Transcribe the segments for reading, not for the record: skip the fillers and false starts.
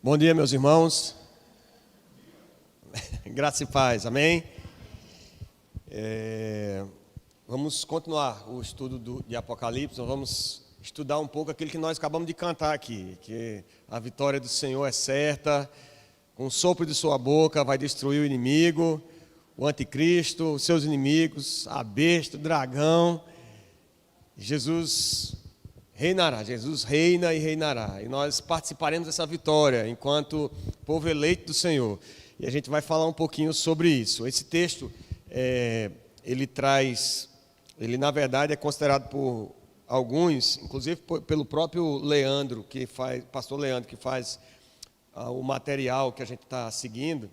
Bom dia, meus irmãos. Graça e paz, amém? Vamos continuar o estudo de Apocalipse. Nós vamos estudar um pouco aquilo que nós acabamos de cantar aqui, que a vitória do Senhor é certa, com o sopro de sua boca vai destruir o inimigo, o anticristo, os seus inimigos, a besta, o dragão. Jesus reinará, Jesus reina e reinará, e nós participaremos dessa vitória enquanto povo eleito do Senhor, e a gente vai falar um pouquinho sobre isso. Esse texto, ele na verdade é considerado por alguns, inclusive pelo próprio Leandro, pastor Leandro, que faz o material que a gente está seguindo,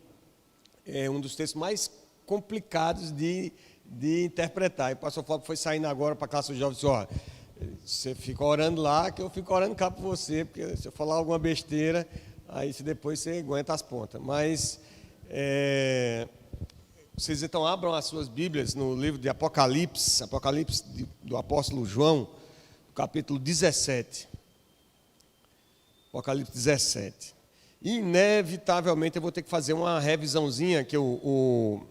é um dos textos mais complicados de interpretar, e o pastor Fábio foi saindo agora para a classe dos jovens e disse: ó, você fica orando lá, que eu fico orando cá por você, porque se eu falar alguma besteira, aí depois você aguenta as pontas. Mas vocês então abram as suas Bíblias no livro de Apocalipse do apóstolo João, capítulo 17. Apocalipse 17. Inevitavelmente eu vou ter que fazer uma revisãozinha que o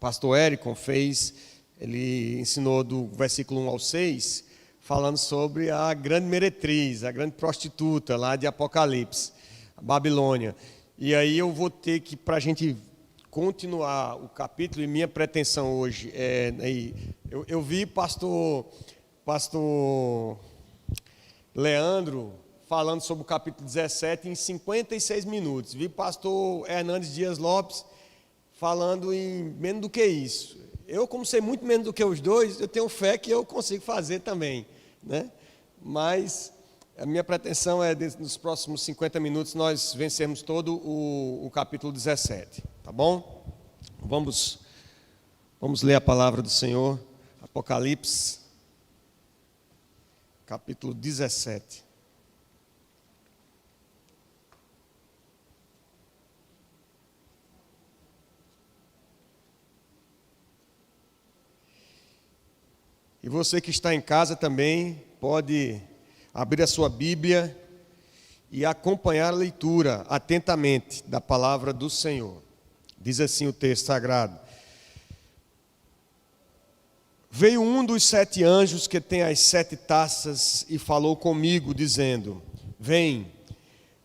pastor Érico fez. Ele ensinou do versículo 1 ao 6, falando sobre a grande meretriz, a grande prostituta lá de Apocalipse, a Babilônia. E aí eu vou ter que, para a gente continuar o capítulo, e minha pretensão hoje eu vi pastor Leandro falando sobre o capítulo 17 em 56 minutos. Vi pastor Hernandes Dias Lopes falando em menos do que isso. Eu, como sei muito menos do que os dois, eu tenho fé que eu consigo fazer também, né? Mas a minha pretensão é, nos próximos 50 minutos, nós vencermos todo o capítulo 17, tá bom? Vamos ler a palavra do Senhor, Apocalipse, capítulo 17. E você que está em casa também pode abrir a sua Bíblia e acompanhar a leitura atentamente da palavra do Senhor. Diz assim o texto sagrado: Veio um dos 7 anjos que tem as 7 taças e falou comigo, dizendo: Vem,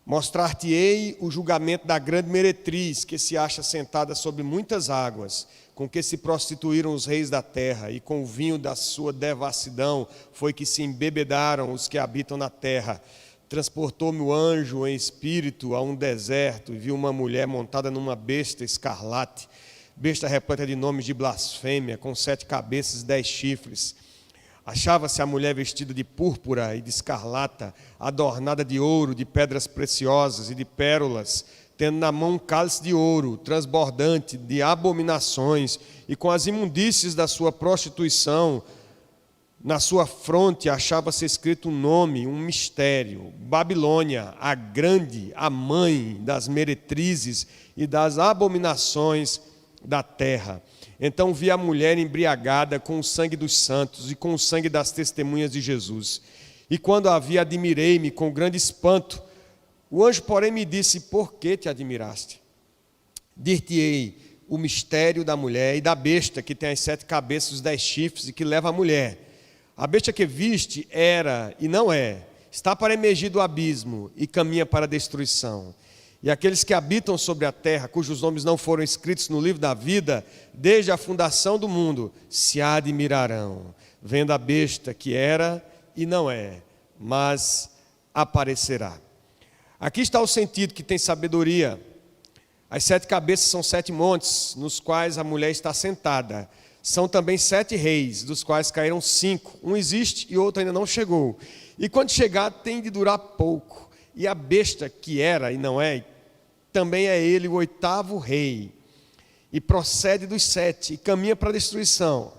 mostrar-te-ei o julgamento da grande meretriz, que se acha sentada sobre muitas águas, com que se prostituíram os reis da terra, e com o vinho da sua devassidão foi que se embebedaram os que habitam na terra. Transportou-me o anjo em espírito a um deserto, e vi uma mulher montada numa besta escarlate, besta repleta de nomes de blasfêmia, com 7 cabeças e 10 chifres. Achava-se a mulher vestida de púrpura e de escarlata, adornada de ouro, de pedras preciosas e de pérolas, tendo na mão um cálice de ouro, transbordante de abominações, e com as imundícies da sua prostituição, na sua fronte achava-se escrito um nome, um mistério: Babilônia, a grande, a mãe das meretrizes e das abominações da terra. Então vi a mulher embriagada com o sangue dos santos e com o sangue das testemunhas de Jesus. E quando a vi, admirei-me com grande espanto. O anjo, porém, me disse: por que te admiraste? Dir-te-ei o mistério da mulher e da besta, que tem as 7 cabeças e os 10 chifres, e que leva a mulher. A besta que viste era e não é, está para emergir do abismo e caminha para a destruição. E aqueles que habitam sobre a terra, cujos nomes não foram escritos no livro da vida, desde a fundação do mundo, se admirarão, vendo a besta que era e não é, mas aparecerá. Aqui está o sentido que tem sabedoria. As 7 cabeças são 7 montes, nos quais a mulher está sentada. São também 7 reis, dos quais caíram 5. Um existe e outro ainda não chegou. E quando chegar, tem de durar pouco. E a besta que era e não é, também é ele o 8º rei. E procede dos 7 e caminha para a destruição.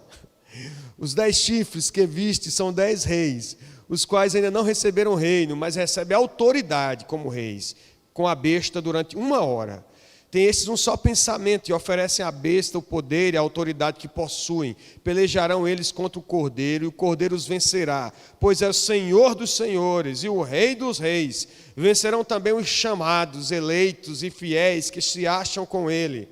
Os 10 chifres que viste são 10 reis, os quais ainda não receberam reino, mas recebem autoridade como reis, com a besta durante 1 hora. Tem esses um só pensamento e oferecem à besta o poder e a autoridade que possuem. Pelejarão eles contra o Cordeiro, e o Cordeiro os vencerá, pois é o Senhor dos senhores e o Rei dos reis. Vencerão também os chamados, eleitos e fiéis que se acham com ele.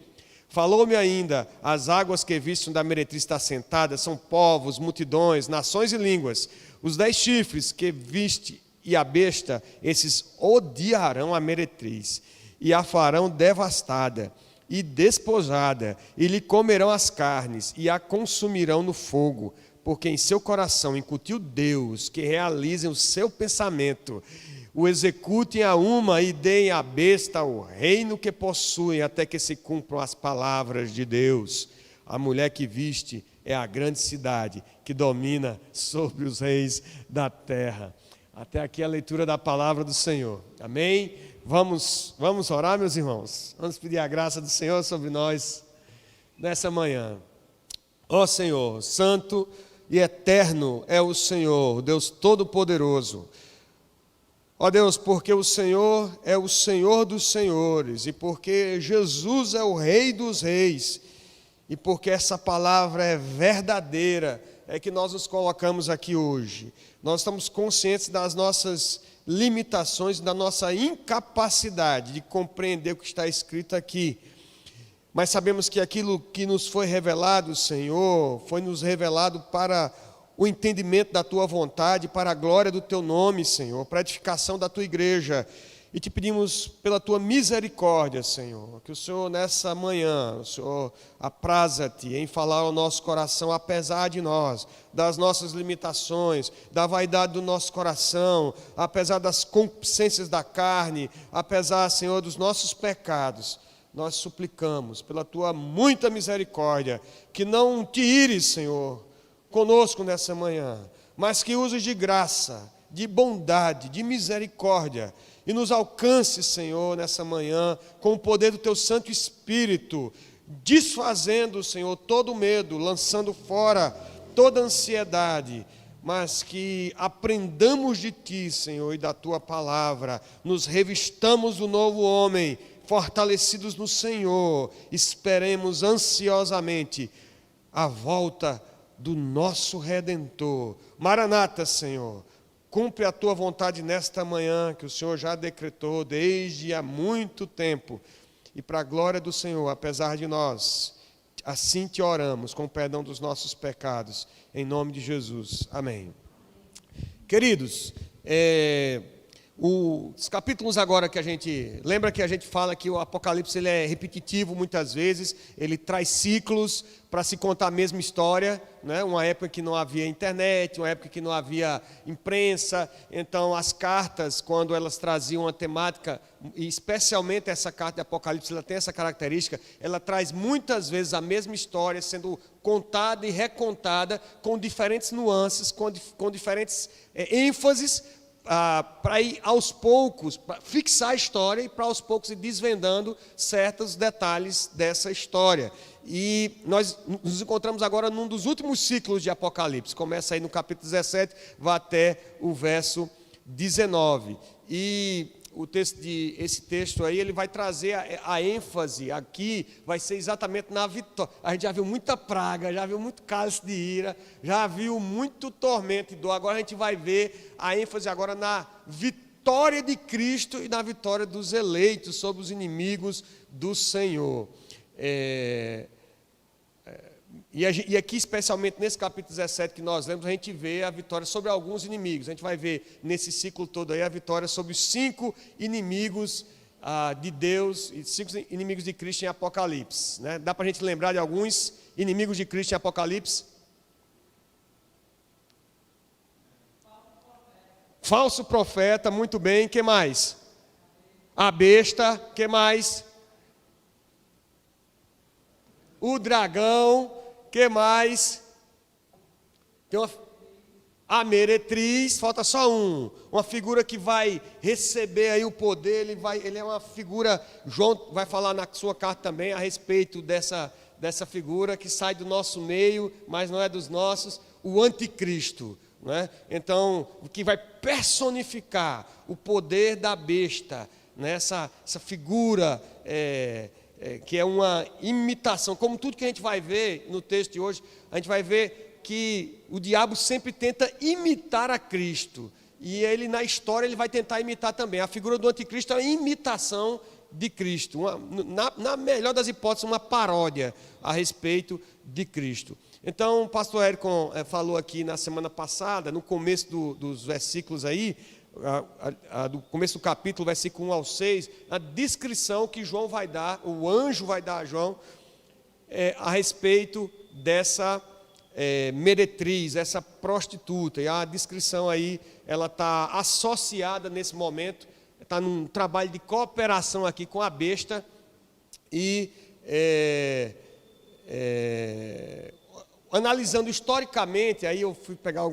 Falou-me ainda, as águas que viste onde a meretriz está sentada são povos, multidões, nações e línguas. Os 10 chifres que viste e a besta, esses odiarão a meretriz, e a farão devastada e despojada, e lhe comerão as carnes, e a consumirão no fogo, porque em seu coração incutiu Deus, que realizem o seu pensamento, o executem a uma e deem à besta o reino que possuem, até que se cumpram as palavras de Deus. A mulher que viste é a grande cidade, que domina sobre os reis da terra. Até aqui a leitura da palavra do Senhor. Amém? Vamos orar, meus irmãos? Vamos pedir a graça do Senhor sobre nós nessa manhã. Ó Senhor, santo e eterno é o Senhor, Deus Todo-Poderoso. Ó Deus, porque o Senhor é o Senhor dos senhores, e porque Jesus é o Rei dos reis, e porque essa palavra é verdadeira, é que nós nos colocamos aqui hoje. Nós estamos conscientes das nossas limitações, da nossa incapacidade de compreender o que está escrito aqui. Mas sabemos que aquilo que nos foi revelado, Senhor, foi nos revelado para o entendimento da Tua vontade, para a glória do Teu nome, Senhor, para a edificação da Tua igreja. E te pedimos pela Tua misericórdia, Senhor, que o Senhor nessa manhã, o Senhor apraza-te em falar ao nosso coração, apesar de nós, das nossas limitações, da vaidade do nosso coração, apesar das concupiscências da carne, apesar, Senhor, dos nossos pecados. Nós suplicamos pela Tua muita misericórdia, que não te ires, Senhor, conosco nessa manhã, mas que uses de graça, de bondade, de misericórdia, e nos alcance, Senhor, nessa manhã, com o poder do Teu Santo Espírito, desfazendo, Senhor, todo medo, lançando fora toda ansiedade, mas que aprendamos de Ti, Senhor, e da Tua palavra, nos revistamos do novo homem, fortalecidos no Senhor, esperemos ansiosamente a volta do nosso Redentor. Maranata, Senhor, cumpre a Tua vontade nesta manhã, que o Senhor já decretou desde há muito tempo, e para a glória do Senhor, apesar de nós, assim te oramos, com o perdão dos nossos pecados, em nome de Jesus. Amém. Queridos, os capítulos agora que a gente... Lembra que a gente fala que o Apocalipse ele é repetitivo muitas vezes, ele traz ciclos para se contar a mesma história, né? Uma época que não havia internet, uma época que não havia imprensa, então as cartas, quando elas traziam uma temática, e especialmente essa carta de Apocalipse, ela tem essa característica, ela traz muitas vezes a mesma história sendo contada e recontada com diferentes nuances, com diferentes ênfases, para ir aos poucos, para fixar a história e para aos poucos ir desvendando certos detalhes dessa história. E nós nos encontramos agora num dos últimos ciclos de Apocalipse, começa aí no capítulo 17, vai até o verso 19. E esse texto aí, ele vai trazer a ênfase aqui, vai ser exatamente na vitória. A gente já viu muita praga, já viu muito cálice de ira, já viu muito tormento e dor. Agora a gente vai ver a ênfase agora na vitória de Cristo e na vitória dos eleitos sobre os inimigos do Senhor. E aqui, especialmente nesse capítulo 17 que nós lemos, a gente vê a vitória sobre alguns inimigos. A gente vai ver nesse ciclo todo aí a vitória sobre os 5 inimigos de Deus e 5 inimigos de Cristo em Apocalipse, né? Dá para a gente lembrar de alguns inimigos de Cristo em Apocalipse? Falso profeta, muito bem. O que mais? A besta, o que mais? O dragão. Que mais? Tem a meretriz, falta só uma figura que vai receber aí o poder, ele é uma figura, João vai falar na sua carta também a respeito dessa figura que sai do nosso meio, mas não é dos nossos, o anticristo, né? Então, que vai personificar o poder da besta, né? Essa figura que é uma imitação. Como tudo que a gente vai ver no texto de hoje, a gente vai ver que o diabo sempre tenta imitar a Cristo. E ele, na história, ele vai tentar imitar também. A figura do anticristo é uma imitação de Cristo. Na melhor das hipóteses, uma paródia a respeito de Cristo. Então, o pastor Érico falou aqui na semana passada, no começo dos versículos aí, do começo do capítulo, versículo 1 ao 6, a descrição que João vai dar, o anjo vai dar a João, a respeito dessa meretriz, essa prostituta. E a descrição aí, ela está associada nesse momento, está num trabalho de cooperação aqui com a besta, e analisando historicamente, aí eu fui pegar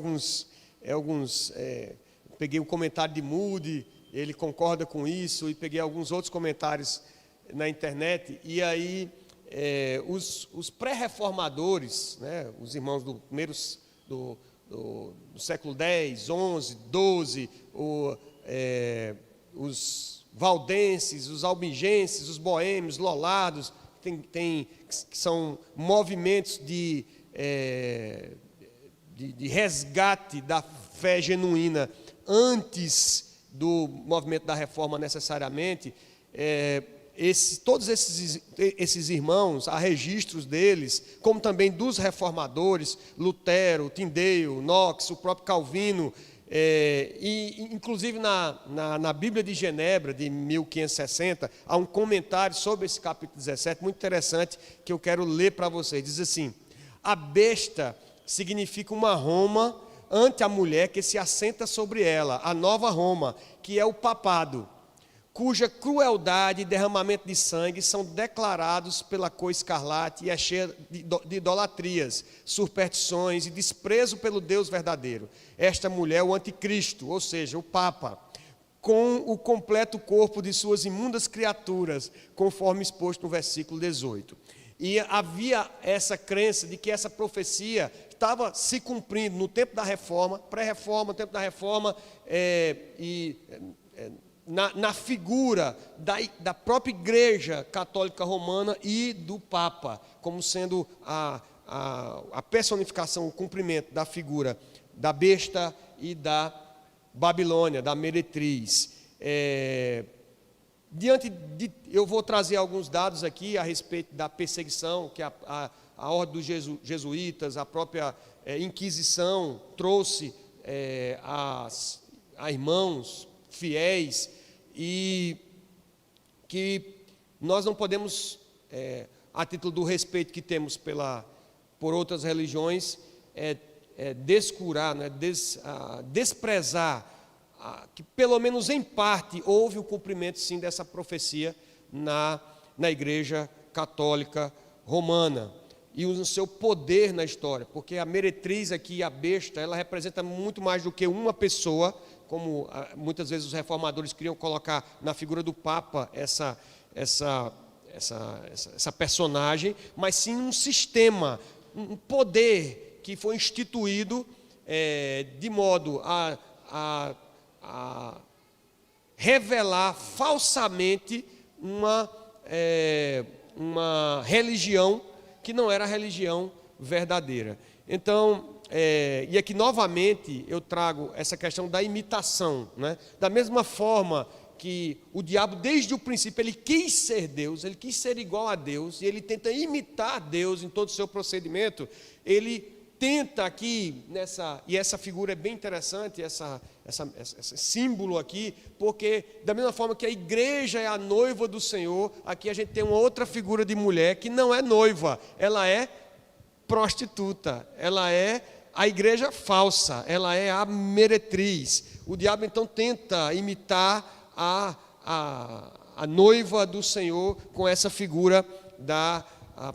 peguei um comentário de Moody, ele concorda com isso, e peguei alguns outros comentários na internet, e aí os pré-reformadores, né, os irmãos do século X, XI, XII, os valdenses, os albigenses, os boêmios, lolados, que são movimentos de resgate da fé genuína antes do movimento da reforma necessariamente. Todos esses irmãos, há registros deles, como também dos reformadores, Lutero, Tyndale, Knox, o próprio Calvino, e inclusive na Bíblia de Genebra, de 1560, há um comentário sobre esse capítulo 17, muito interessante, que eu quero ler para vocês. Diz assim: a besta significa uma Roma ante a mulher que se assenta sobre ela, a nova Roma, que é o papado, cuja crueldade e derramamento de sangue são declarados pela cor escarlate e é cheia de idolatrias, superstições e desprezo pelo Deus verdadeiro. Esta mulher é o anticristo, ou seja, o Papa, com o completo corpo de suas imundas criaturas, conforme exposto no versículo 18. E havia essa crença de que essa profecia estava se cumprindo no tempo da reforma, pré-reforma, tempo da reforma, na figura da própria Igreja Católica Romana e do Papa, como sendo a personificação, o cumprimento da figura da besta e da Babilônia, da meretriz. Eu vou trazer alguns dados aqui a respeito da perseguição que a ordem dos jesuítas, a própria Inquisição trouxe a irmãos fiéis, e que nós não podemos, a título do respeito que temos por outras religiões, descurar, né, desprezar que pelo menos em parte houve o cumprimento sim dessa profecia na Igreja Católica Romana e o seu poder na história, porque a meretriz aqui, a besta, ela representa muito mais do que uma pessoa, como muitas vezes os reformadores queriam colocar na figura do Papa essa personagem, mas sim um sistema, um poder que foi instituído de modo a revelar falsamente uma religião que não era a religião verdadeira. Então, e aqui novamente eu trago essa questão da imitação, né? Da mesma forma que o diabo desde o princípio ele quis ser Deus, ele quis ser igual a Deus, e ele tenta imitar Deus em todo o seu procedimento. Ele tenta aqui e essa figura é bem interessante, esse símbolo aqui, porque da mesma forma que a igreja é a noiva do Senhor, aqui a gente tem uma outra figura de mulher que não é noiva, ela é prostituta, ela é a igreja falsa, ela é a meretriz. O diabo então tenta imitar a noiva do Senhor com essa figura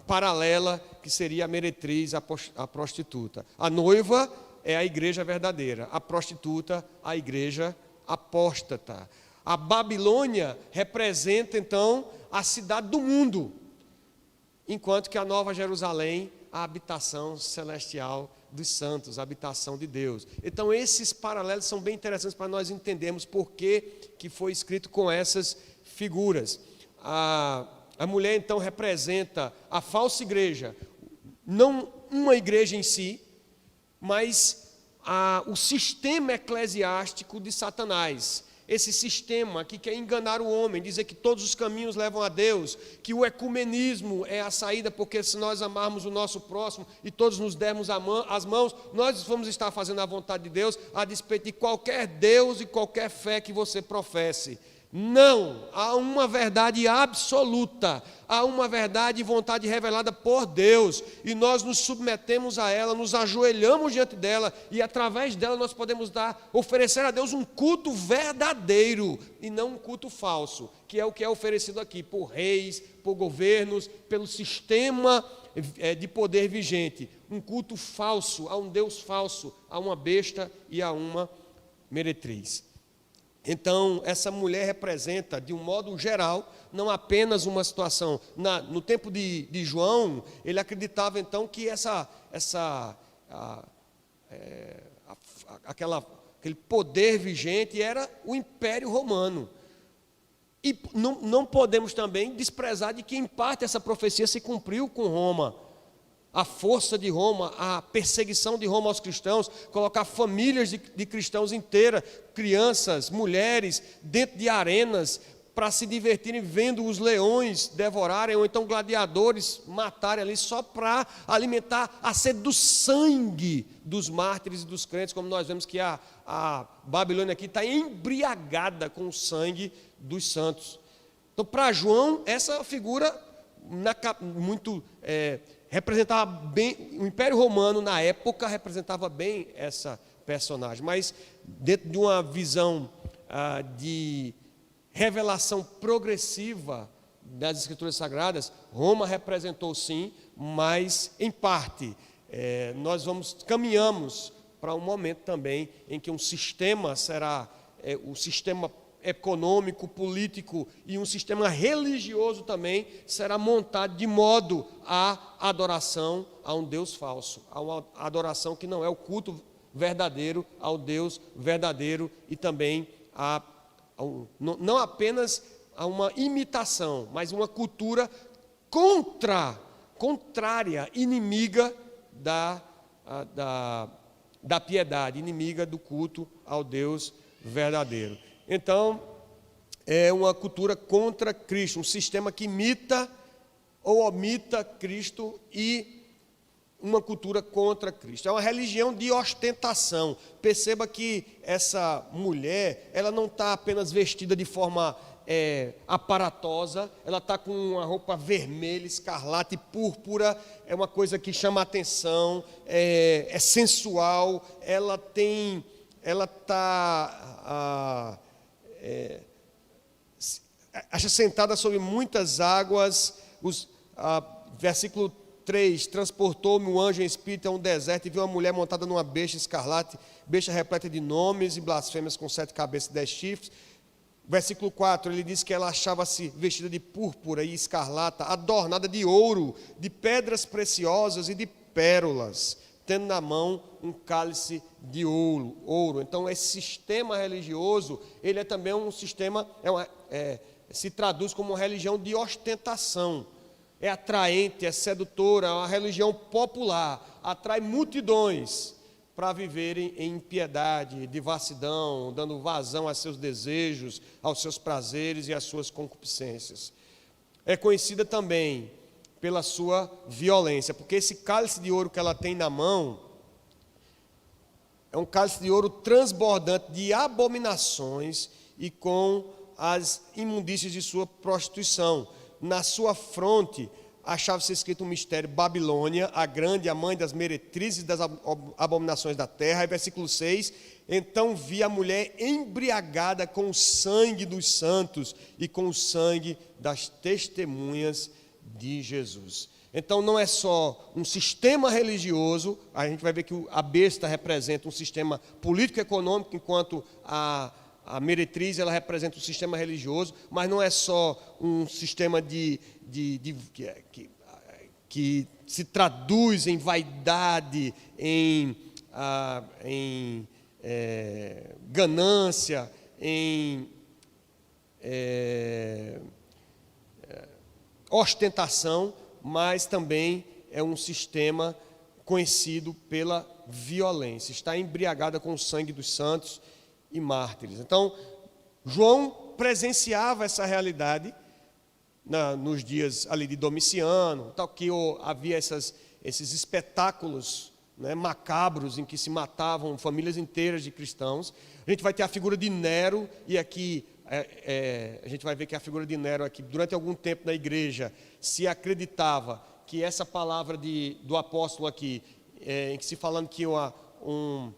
paralela, que seria a meretriz, a prostituta. A noiva é a igreja verdadeira, a prostituta, a igreja apóstata. A Babilônia representa então a cidade do mundo, enquanto que a Nova Jerusalém, a habitação celestial dos santos, a habitação de Deus. Então esses paralelos são bem interessantes para nós entendermos por que foi escrito com essas figuras. A mulher então representa a falsa igreja, não uma igreja em si, mas o sistema eclesiástico de Satanás. Esse sistema que quer enganar o homem, dizer que todos os caminhos levam a Deus, que o ecumenismo é a saída, porque se nós amarmos o nosso próximo e todos nos dermos as mãos, nós vamos estar fazendo a vontade de Deus, a despeito de qualquer Deus e qualquer fé que você professe. Não, há uma verdade absoluta, há uma verdade e vontade revelada por Deus, e nós nos submetemos a ela, nos ajoelhamos diante dela, e através dela nós podemos oferecer a Deus um culto verdadeiro, e não um culto falso, que é oferecido aqui por reis, por governos, pelo sistema de poder vigente. Um culto falso, a um Deus falso, a uma besta e a uma meretriz. Então, essa mulher representa, de um modo geral, não apenas uma situação. No tempo de João, ele acreditava então que aquele poder vigente era o Império Romano. E não podemos também desprezar de que, em parte, essa profecia se cumpriu com Roma. A força de Roma, a perseguição de Roma aos cristãos, colocar famílias de cristãos inteiras, crianças, mulheres, dentro de arenas, para se divertirem vendo os leões devorarem, ou então gladiadores matarem ali, só para alimentar a sede do sangue dos mártires e dos crentes, como nós vemos que a Babilônia aqui está embriagada com o sangue dos santos. Então, para João, essa figura representava bem, o Império Romano na época representava bem essa personagem, mas dentro de uma visão de revelação progressiva das Escrituras Sagradas, Roma representou sim, mas em parte nós caminhamos para um momento também em que um sistema será o sistema econômico, político e um sistema religioso também será montado de modo à adoração a um Deus falso, a uma adoração que não é o culto verdadeiro ao Deus verdadeiro e também não apenas a uma imitação, mas uma cultura contrária, inimiga da piedade, inimiga do culto ao Deus verdadeiro. Então, é uma cultura contra Cristo, um sistema que imita ou omita Cristo e uma cultura contra Cristo. É uma religião de ostentação. Perceba que essa mulher, ela não está apenas vestida de forma aparatosa, ela está com uma roupa vermelha, escarlate, púrpura, é uma coisa que chama a atenção, é sensual, ela está acha sentada sobre muitas águas. Versículo 3: transportou-me o anjo em espírito a um deserto e viu uma mulher montada numa besta escarlate, besta repleta de nomes e blasfêmias, com 7 cabeças e 10 chifres. Versículo 4, ele diz que ela achava-se vestida de púrpura e escarlata, adornada de ouro, de pedras preciosas e de pérolas, tendo na mão um cálice de ouro. Então, esse sistema religioso, ele é também um sistema, se traduz como uma religião de ostentação. É atraente, é sedutora, é uma religião popular, atrai multidões para viverem em impiedade, devassidão, dando vazão a seus desejos, aos seus prazeres e às suas concupiscências. É conhecida também pela sua violência, porque esse cálice de ouro que ela tem na mão é um cálice de ouro transbordante de abominações e com as imundícias de sua prostituição. Na sua fronte achava-se escrito um mistério: Babilônia, a grande, a mãe das meretrizes das abominações da terra. E versículo 6: então vi a mulher embriagada com o sangue dos santos e com o sangue das testemunhas de Jesus. Então não é só um sistema religioso, a gente vai ver que a besta representa um sistema político-econômico, enquanto a meretriz ela representa um sistema religioso, mas não é só um sistema que se traduz em vaidade, em ganância, em ostentação, mas também é um sistema conhecido pela violência. Está embriagada com o sangue dos santos e mártires. Então, João presenciava essa realidade nos dias ali de Domiciano, tal que havia esses espetáculos, né, macabros em que se matavam famílias inteiras de cristãos. A gente vai ter a figura de Nero, e aqui a gente vai ver que a figura de Nero aqui, durante algum tempo na igreja, se acreditava que essa palavra do apóstolo aqui, em que se falando que uma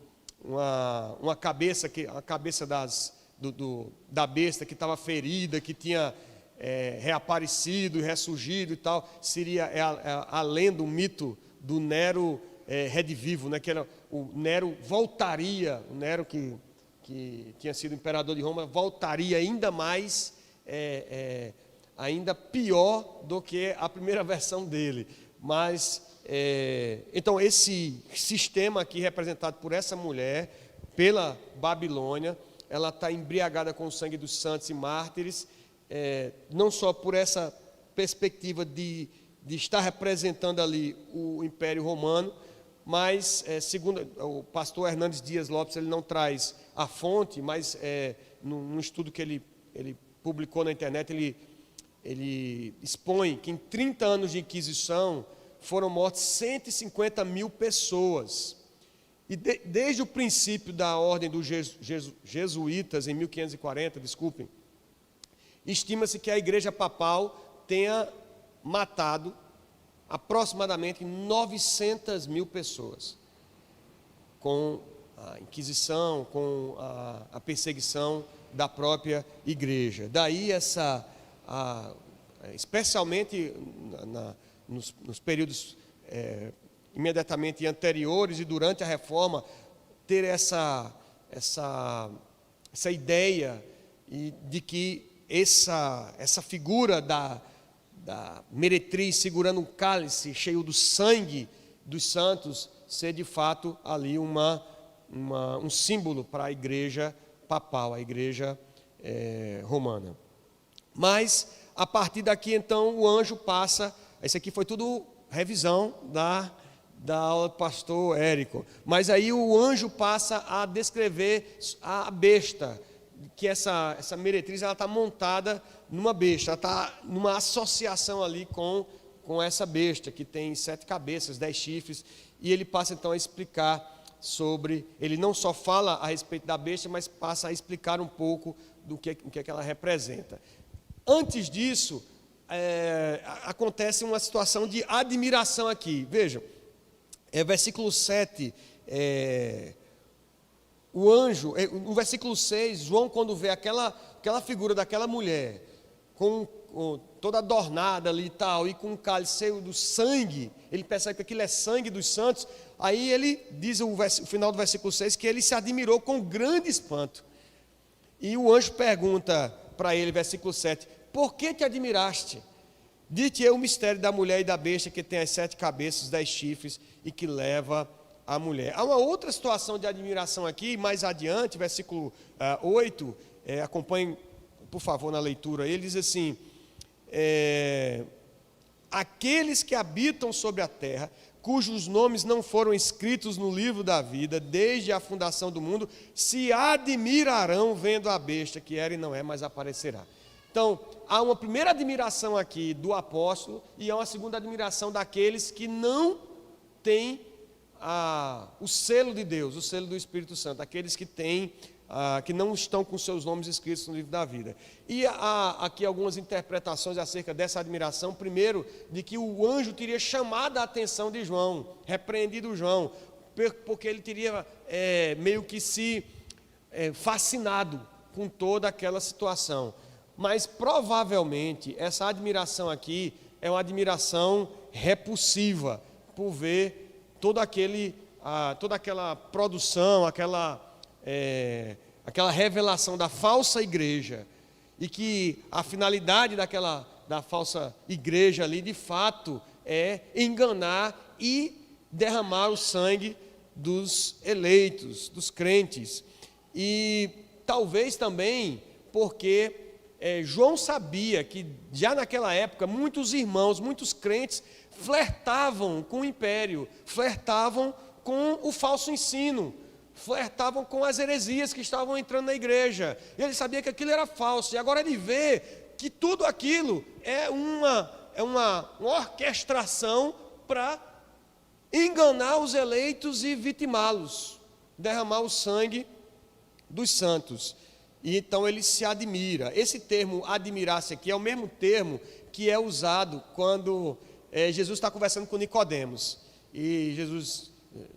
cabeça, a cabeça da besta que estava ferida, que tinha reaparecido e ressurgido e tal, seria a lenda, o mito do Nero redivivo, né? Que era o Nero voltaria, o Nero que tinha sido imperador de Roma, voltaria ainda mais, ainda pior do que a primeira versão dele. Mas, então, esse sistema aqui, representado por essa mulher, pela Babilônia, ela está embriagada com o sangue dos santos e mártires, não só por essa perspectiva de estar representando ali o Império Romano, mas, segundo o pastor Hernandes Dias Lopes, ele não traz a fonte, mas num estudo que ele publicou na internet, ele expõe que em 30 anos de Inquisição foram mortas 150 mil pessoas. E desde o princípio da ordem dos jesuítas, em 1540, desculpem, estima-se que a igreja papal tenha matado aproximadamente 900 mil pessoas, com a Inquisição, com a perseguição da própria igreja. Daí especialmente nos períodos imediatamente anteriores e durante a Reforma, ter essa ideia de que essa figura da meretriz segurando um cálice cheio do sangue dos santos ser de fato ali um símbolo para a igreja papal, a igreja romana. Mas a partir daqui então o anjo passa, isso aqui foi tudo revisão da aula do pastor Érico, mas aí o anjo passa a descrever a besta, que essa meretriz ela está montada numa besta, ela está numa associação ali com essa besta, que tem 7 cabeças, 10 chifres, e ele passa então a explicar sobre, ele não só fala a respeito da besta, mas passa a explicar um pouco do que ela representa. Antes disso, acontece uma situação de admiração aqui, vejam, versículo 7, o anjo, no versículo 6, João, quando vê aquela figura daquela mulher, com toda adornada ali e tal, e com um cálice cheio do sangue, ele percebe que aquilo é sangue dos santos, aí ele diz o final do versículo 6, que ele se admirou com grande espanto. E o anjo pergunta para ele, versículo 7, por que te admiraste? Diz-te o mistério da mulher e da besta, que tem as 7 cabeças, 10 chifres, e que leva a mulher. Há uma outra situação de admiração aqui, mais adiante, versículo 8, acompanhe, por favor, na leitura. Ele diz assim, aqueles que habitam sobre a terra, cujos nomes não foram escritos no livro da vida, desde a fundação do mundo, se admirarão vendo a besta, que era e não é, mas aparecerá. Então, há uma primeira admiração aqui do apóstolo, e há uma segunda admiração daqueles que não têm o selo de Deus, o selo do Espírito Santo, aqueles que que não estão com seus nomes escritos no livro da vida. E há aqui algumas interpretações acerca dessa admiração. Primeiro, de que o anjo teria chamado a atenção de João, repreendido João, porque ele teria meio que se fascinado com toda aquela situação. Mas provavelmente essa admiração aqui é uma admiração repulsiva, por ver toda aquela produção, aquela revelação da falsa igreja, e que a finalidade da falsa igreja ali, de fato, é enganar e derramar o sangue dos eleitos, dos crentes. E talvez também porque João sabia que já naquela época muitos irmãos, muitos crentes flertavam com o império, flertavam com o falso ensino, flertavam com as heresias que estavam entrando na igreja. Ele sabia que aquilo era falso, e agora ele vê que tudo aquilo é uma orquestração para enganar os eleitos e vitimá-los, derramar o sangue dos santos. E então ele se admira. Esse termo admirar-se aqui é o mesmo termo que é usado quando Jesus está conversando com Nicodemos. E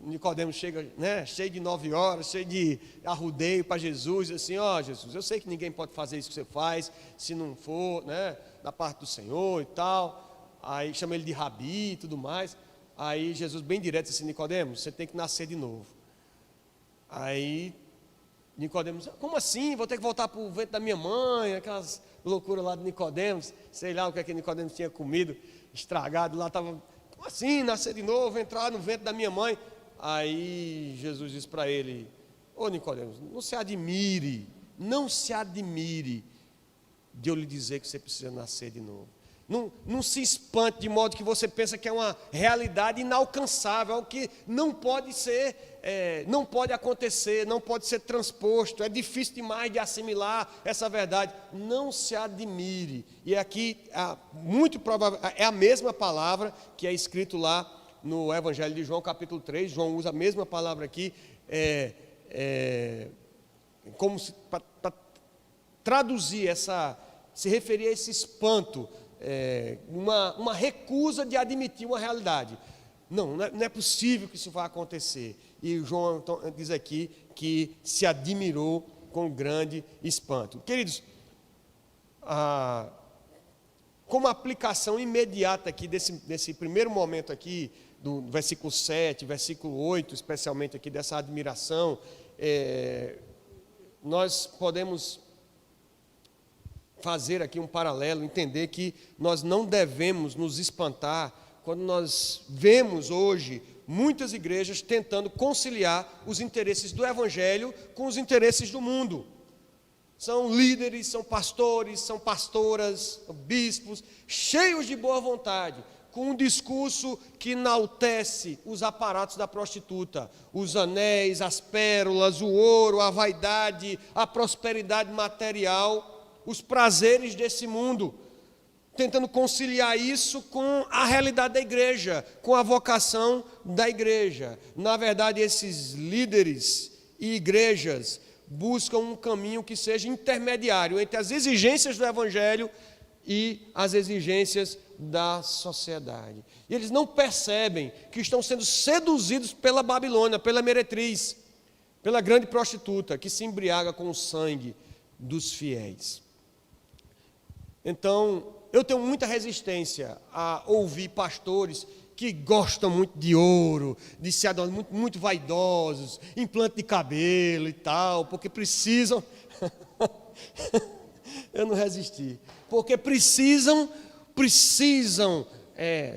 Nicodemos chega, né, cheio de 9 horas, cheio de arrudeio para Jesus, assim: Jesus, eu sei que ninguém pode fazer isso que você faz, se não for, né, da parte do Senhor e tal. Aí chama ele de rabi e tudo mais. Aí Jesus bem direto disse assim: Nicodemos, você tem que nascer de novo. Aí Nicodemos: como assim? Vou ter que voltar para o ventre da minha mãe? Aquelas loucuras lá de Nicodemos, sei lá o que é que Nicodemos tinha comido, estragado lá, estava: como assim, nascer de novo, entrar no ventre da minha mãe? Aí Jesus disse para ele: Nicodemos, não se admire de eu lhe dizer que você precisa nascer de novo. Não se espante de modo que você pensa que é uma realidade inalcançável, algo que não pode ser, não pode acontecer, não pode ser transposto, é difícil demais de assimilar essa verdade. Não se admire. E aqui, muito provável, é a mesma palavra que é escrito lá no Evangelho de João, capítulo 3, João usa a mesma palavra aqui, como para traduzir se referir a esse espanto, uma recusa de admitir uma realidade. Não é possível que isso vá acontecer. E João então, diz aqui que se admirou com grande espanto. Queridos, como aplicação imediata aqui desse primeiro momento aqui, do versículo 7, versículo 8, especialmente aqui dessa admiração, nós podemos fazer aqui um paralelo, entender que nós não devemos nos espantar quando nós vemos hoje muitas igrejas tentando conciliar os interesses do Evangelho com os interesses do mundo. São líderes, são pastores, são pastoras, bispos, cheios de boa vontade, com um discurso que enaltece os aparatos da prostituta, os anéis, as pérolas, o ouro, a vaidade, a prosperidade material, os prazeres desse mundo, tentando conciliar isso com a realidade da igreja, com a vocação da igreja. Na verdade, esses líderes e igrejas buscam um caminho que seja intermediário entre as exigências do Evangelho e as exigências da sociedade. E eles não percebem que estão sendo seduzidos pela Babilônia, pela meretriz, pela grande prostituta, que se embriaga com o sangue dos fiéis. Então, eu tenho muita resistência a ouvir pastores que gostam muito de ouro, de se adornar, muito vaidosos, implante de cabelo e tal, porque precisam... Eu não resisti. Porque precisam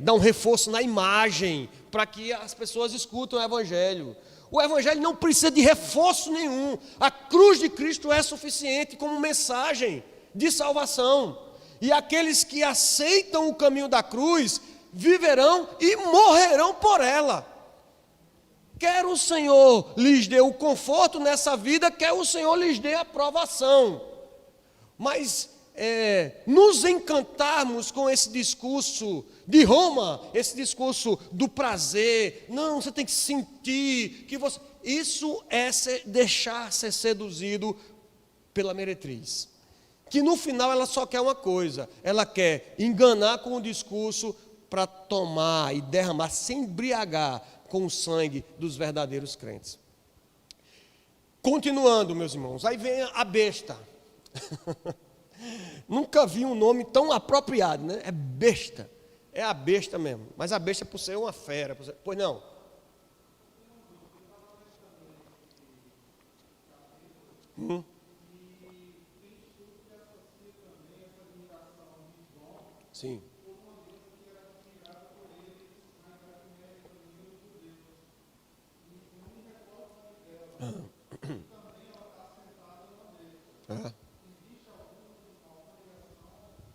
dar um reforço na imagem, para que as pessoas escutem o Evangelho. O Evangelho não precisa de reforço nenhum. A cruz de Cristo é suficiente como mensagem de salvação. E aqueles que aceitam o caminho da cruz viverão e morrerão por ela. Quer o Senhor lhes dê o conforto nessa vida, quer o Senhor lhes dê a provação. Mas nos encantarmos com esse discurso de Roma, esse discurso do prazer, não, você tem que sentir que você... Isso é deixar ser seduzido pela meretriz, que no final ela só quer uma coisa, ela quer enganar com o discurso para tomar e derramar, se embriagar com o sangue dos verdadeiros crentes. Continuando, meus irmãos, aí vem a besta. Nunca vi um nome tão apropriado, né? É besta, é a besta mesmo, mas a besta por ser uma fera, pois não. Sim.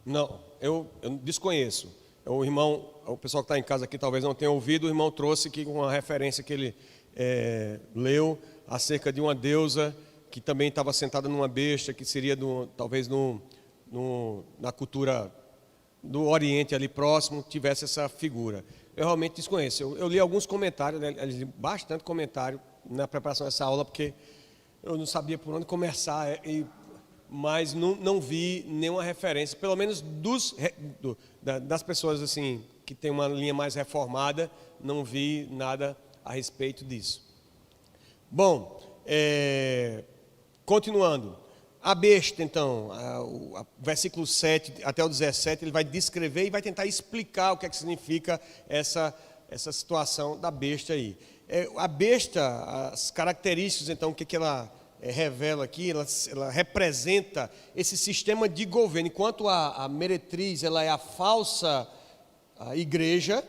Não, eu desconheço. O pessoal que está em casa aqui talvez não tenha ouvido, o irmão trouxe aqui uma referência que ele leu acerca de uma deusa que também estava sentada numa besta, que seria talvez na cultura do Oriente ali próximo, tivesse essa figura. Eu realmente desconheço. Eu li alguns comentários, né, eu li bastante comentário na preparação dessa aula, porque eu não sabia por onde começar, mas não vi nenhuma referência, pelo menos das pessoas assim que tem uma linha mais reformada, não vi nada a respeito disso. Bom, continuando. A besta, então, versículo 7 até o 17, ele vai descrever e vai tentar explicar o que é que significa essa situação da besta aí. A besta, as características, então, o que ela revela aqui, ela representa esse sistema de governo. Enquanto a meretriz ela é a falsa igreja,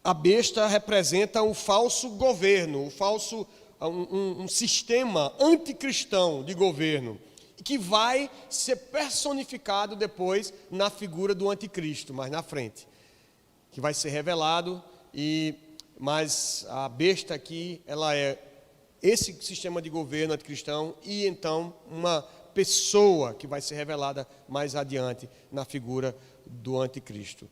a besta representa o falso governo, um sistema anticristão de governo, que vai ser personificado depois na figura do anticristo, mais na frente, que vai ser revelado, mas a besta aqui, ela é esse sistema de governo anticristão e então uma pessoa que vai ser revelada mais adiante na figura do anticristo.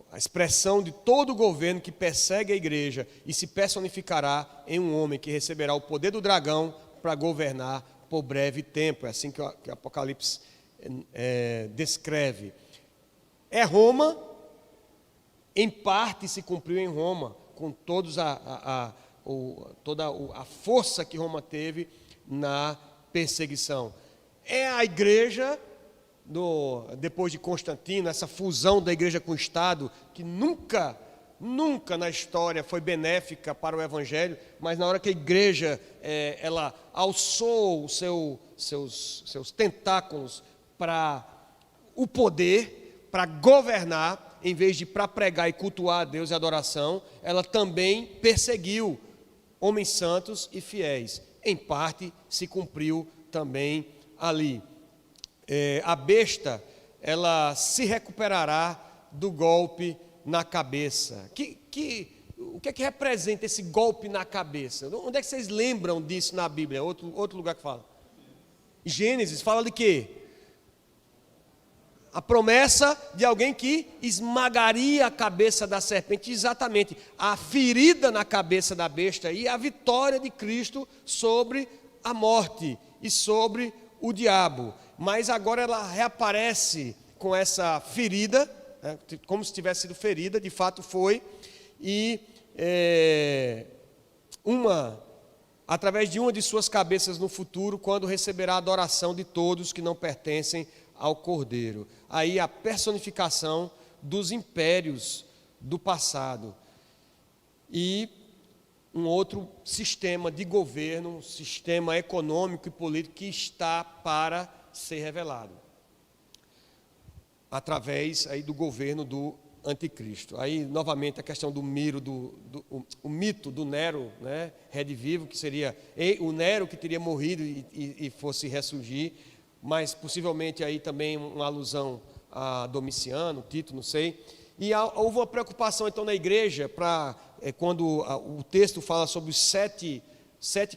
A expressão de todo o governo que persegue a igreja e se personificará em um homem que receberá o poder do dragão para governar por breve tempo. É assim que o Apocalipse descreve. É Roma, em parte se cumpriu em Roma, com toda a força que Roma teve na perseguição. É a igreja, depois de Constantino, essa fusão da igreja com o Estado, que nunca na história foi benéfica para o Evangelho, mas na hora que a igreja ela alçou seus tentáculos para o poder, para governar, em vez de para pregar e cultuar a Deus e adoração, ela também perseguiu homens santos e fiéis. Em parte se cumpriu também ali. A besta, ela se recuperará do golpe na cabeça. O que é que representa esse golpe na cabeça? Onde é que vocês lembram disso na Bíblia? Outro lugar que fala. Gênesis fala de quê? A promessa de alguém que esmagaria a cabeça da serpente, exatamente. A ferida na cabeça da besta e a vitória de Cristo sobre a morte e sobre o diabo. Mas agora ela reaparece com essa ferida, como se tivesse sido ferida, de fato foi, e através de uma de suas cabeças no futuro, quando receberá a adoração de todos que não pertencem ao Cordeiro. Aí a personificação dos impérios do passado. E um outro sistema de governo, um sistema econômico e político que está para ser revelado através aí do governo do anticristo. Aí novamente a questão do o mito do Nero, né, redivivo, que seria o Nero que teria morrido e fosse ressurgir, mas possivelmente aí também uma alusão a Domiciano, Tito, não sei. E houve uma preocupação então na igreja para quando o texto fala sobre os sete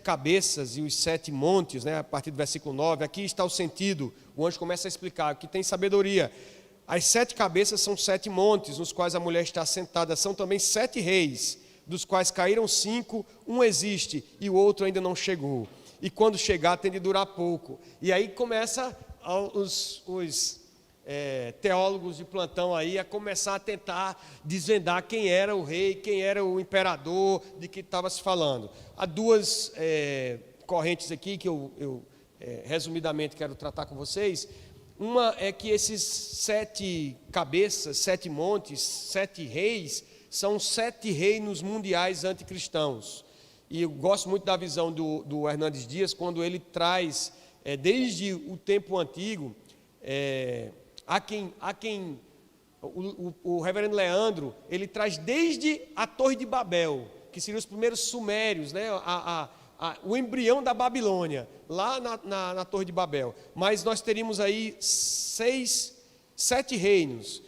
cabeças e os 7 montes, né, a partir do versículo 9, aqui está o sentido, o anjo começa a explicar, que tem sabedoria. As 7 cabeças são 7 montes, nos quais a mulher está sentada, são também 7 reis, dos quais caíram 5, um existe e o outro ainda não chegou. E quando chegar tem de durar pouco. E aí começa os teólogos de plantão aí a começar a tentar desvendar quem era o rei, quem era o imperador, de que estava se falando. Há 2 correntes aqui que eu resumidamente quero tratar com vocês. Uma é que esses 7 cabeças, 7 montes, 7 reis, são 7 reinos mundiais anticristãos. E eu gosto muito da visão do Hernandes Dias, quando ele traz, desde o tempo antigo, o reverendo Leandro, ele traz desde a Torre de Babel, que seriam os primeiros sumérios, né, o embrião da Babilônia, lá na Torre de Babel. Mas nós teríamos aí 6 7 reinos: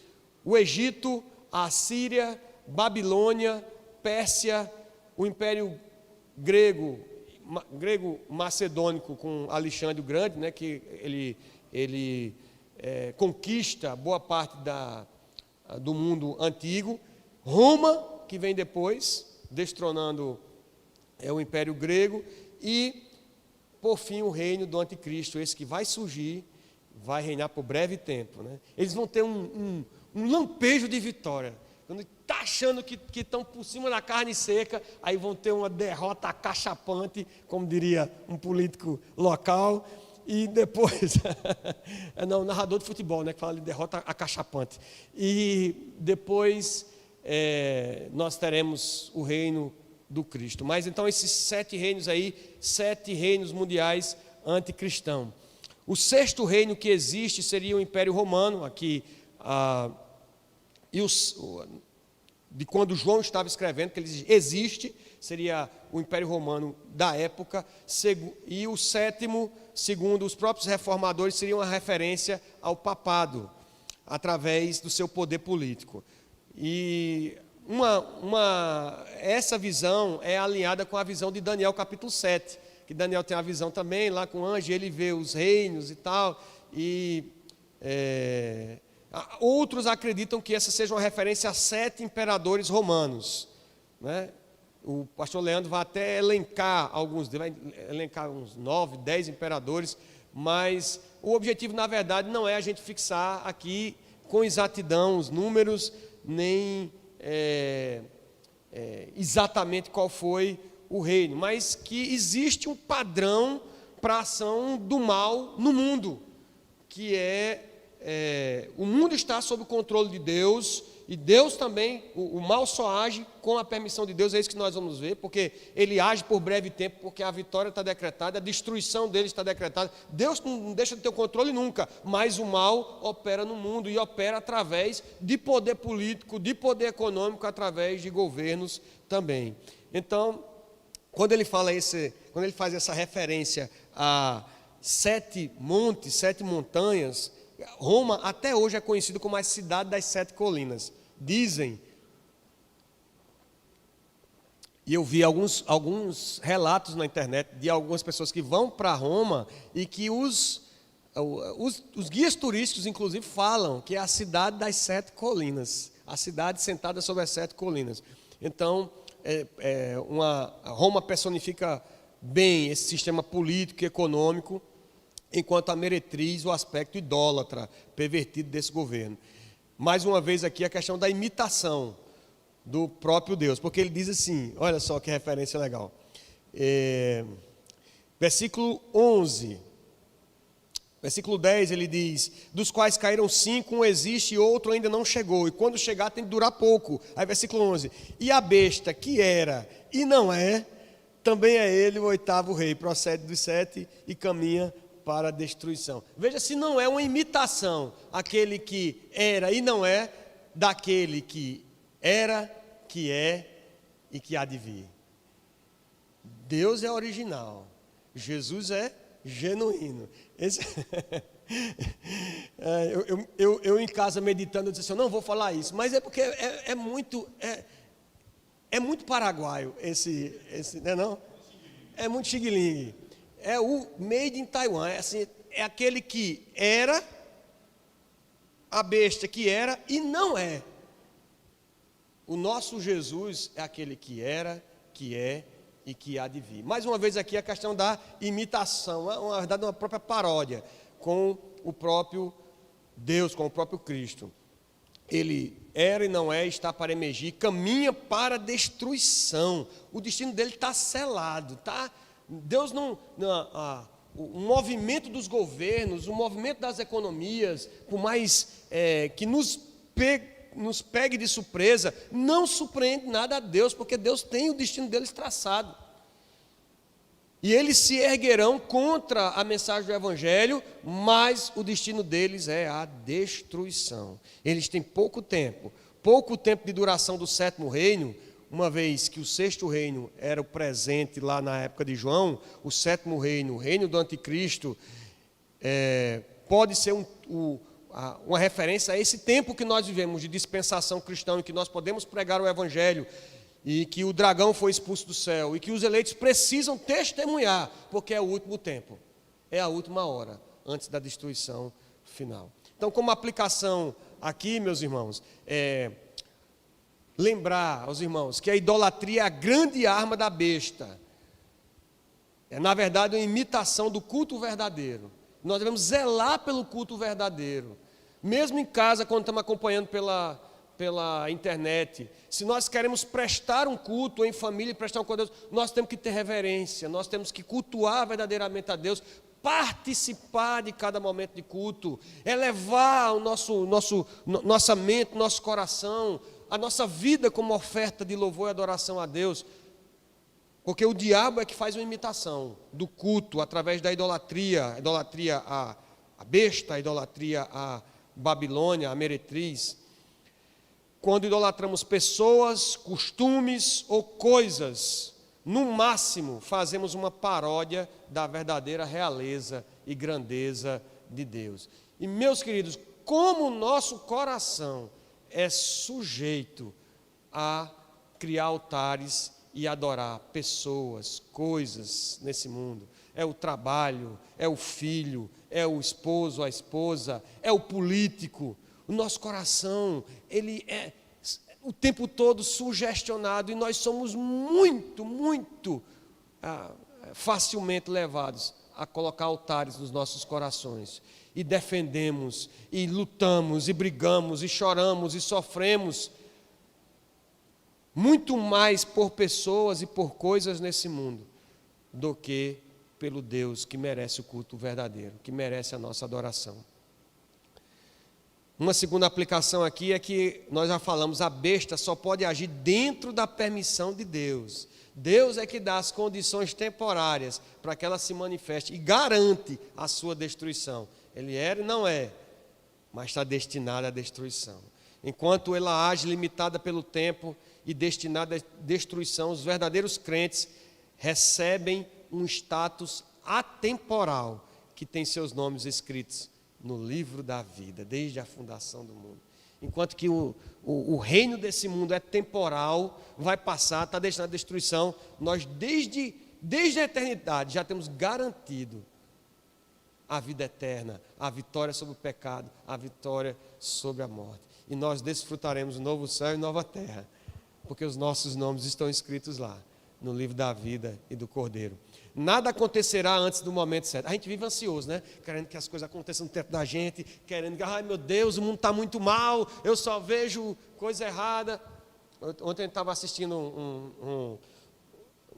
o Egito, a Assíria, Babilônia, Pérsia, o Império grego macedônico com Alexandre o Grande, né, que ele conquista boa parte do mundo antigo. Roma, que vem depois, destronando o Império grego, e por fim o reino do anticristo, esse que vai surgir, vai reinar por breve tempo, né? Eles vão ter um lampejo de vitória. Quando está achando que estão por cima da carne seca, aí vão ter uma derrota acachapante, como diria um político local, e depois, não, narrador de futebol, né, que fala de derrota acachapante, e depois nós teremos o reino do Cristo. Mas então esses 7 reinos aí, 7 reinos mundiais anticristãos. O 6º reino que existe seria o Império Romano, aqui, de quando João estava escrevendo, que ele existe, seria o Império Romano da época, e o 7º, segundo os próprios reformadores, seria uma referência ao papado, através do seu poder político. E essa visão é alinhada com a visão de Daniel capítulo 7, que Daniel tem a visão também, lá com o anjo, ele vê os reinos e tal, e outros acreditam que essa seja uma referência a 7 imperadores romanos, né? O pastor Leandro vai até elencar alguns, vai elencar uns 9, 10 imperadores, mas o objetivo, na verdade, não é a gente fixar aqui com exatidão os números, nem exatamente qual foi o reino, mas que existe um padrão para a ação do mal no mundo, que o mundo está sob o controle de Deus, e Deus também, o mal só age com a permissão de Deus. É isso que nós vamos ver, porque ele age por breve tempo, porque a vitória está decretada, a destruição dele está decretada. Deus não deixa de ter o controle nunca, mas o mal opera no mundo, e opera através de poder político, de poder econômico, através de governos também. Então, quando ele faz essa referência a 7 montes, 7 montanhas, Roma até hoje é conhecido como a cidade das 7 colinas. Dizem, e eu vi alguns relatos na internet de algumas pessoas que vão para Roma e que os guias turísticos, inclusive, falam que é a cidade das 7 colinas, a cidade sentada sobre as 7 colinas. Então, Roma personifica bem esse sistema político e econômico, enquanto a meretriz, o aspecto idólatra, pervertido desse governo. Mais uma vez aqui a questão da imitação do próprio Deus, porque ele diz assim, olha só que referência legal, versículo 11, versículo 10 ele diz, dos quais caíram 5, um existe e outro ainda não chegou, e quando chegar tem que durar pouco. Aí versículo 11, e a besta que era e não é, também é ele o 8º rei, procede dos 7 e caminha para a destruição. Veja se não é uma imitação, aquele que era e não é, daquele que era, que é e que há de vir. Deus é original, Jesus é genuíno. Eu em casa meditando, eu disse assim, eu não vou falar isso, mas é porque é muito paraguaio esse não? É muito xing-ling. É o made in Taiwan, é aquele que era, a besta que era e não é. O nosso Jesus é aquele que era, que é e que há de vir. Mais uma vez aqui a questão da imitação, na verdade uma própria paródia com o próprio Deus, com o próprio Cristo. Ele era e não é, está para emergir, caminha para a destruição. O destino dele está selado, tá? Deus o movimento dos governos, o movimento das economias, por mais que nos pegue de surpresa, não surpreende nada a Deus, porque Deus tem o destino deles traçado. E eles se erguerão contra a mensagem do Evangelho, mas o destino deles é a destruição. Eles têm pouco tempo de duração do 7º reino, uma vez que o 6º reino era o presente lá na época de João, o 7º reino, o reino do anticristo, pode ser uma referência a esse tempo que nós vivemos de dispensação cristã, em que nós podemos pregar o Evangelho, e que o dragão foi expulso do céu, e que os eleitos precisam testemunhar, porque é o último tempo, é a última hora, antes da destruição final. Então, como aplicação aqui, meus irmãos, lembrar aos irmãos que a idolatria é a grande arma da besta. É, na verdade, uma imitação do culto verdadeiro. Nós devemos zelar pelo culto verdadeiro. Mesmo em casa, quando estamos acompanhando pela internet, se nós queremos prestar um culto em família, prestar um culto a Deus, nós temos que ter reverência, nós temos que cultuar verdadeiramente a Deus, participar de cada momento de culto, elevar nossa mente, nosso coração, a nossa vida como oferta de louvor e adoração a Deus, porque o diabo é que faz uma imitação do culto através da idolatria, a idolatria à besta, a idolatria à Babilônia, à meretriz. Quando idolatramos pessoas, costumes ou coisas, no máximo fazemos uma paródia da verdadeira realeza e grandeza de Deus. E meus queridos, como o nosso coração é sujeito a criar altares e adorar pessoas, coisas nesse mundo. É o trabalho, é o filho, é o esposo, a esposa, é o político. O nosso coração, ele é o tempo todo sugestionado, e nós somos muito facilmente levados a colocar altares nos nossos corações. E defendemos, e lutamos, e brigamos, e choramos, e sofremos muito mais por pessoas e por coisas nesse mundo do que pelo Deus que merece o culto verdadeiro, que merece a nossa adoração. Uma segunda aplicação aqui é que nós já falamos, a besta só pode agir dentro da permissão de Deus. Deus é que dá as condições temporárias para que ela se manifeste e garante a sua destruição. Ele era e não é, mas está destinada à destruição. Enquanto ela age limitada pelo tempo e destinada à destruição, os verdadeiros crentes recebem um status atemporal que tem seus nomes escritos no livro da vida, desde a fundação do mundo. Enquanto que o reino desse mundo é temporal, vai passar, está destinado à destruição, nós desde a eternidade já temos garantido a vida eterna, a vitória sobre o pecado, a vitória sobre a morte. E nós desfrutaremos um novo céu e nova terra, porque os nossos nomes estão escritos lá, no livro da vida e do Cordeiro. Nada acontecerá antes do momento certo. A gente vive ansioso, né? Querendo que as coisas aconteçam no tempo da gente, querendo que, ai meu Deus, o mundo está muito mal, eu só vejo coisa errada. Ontem eu estava assistindo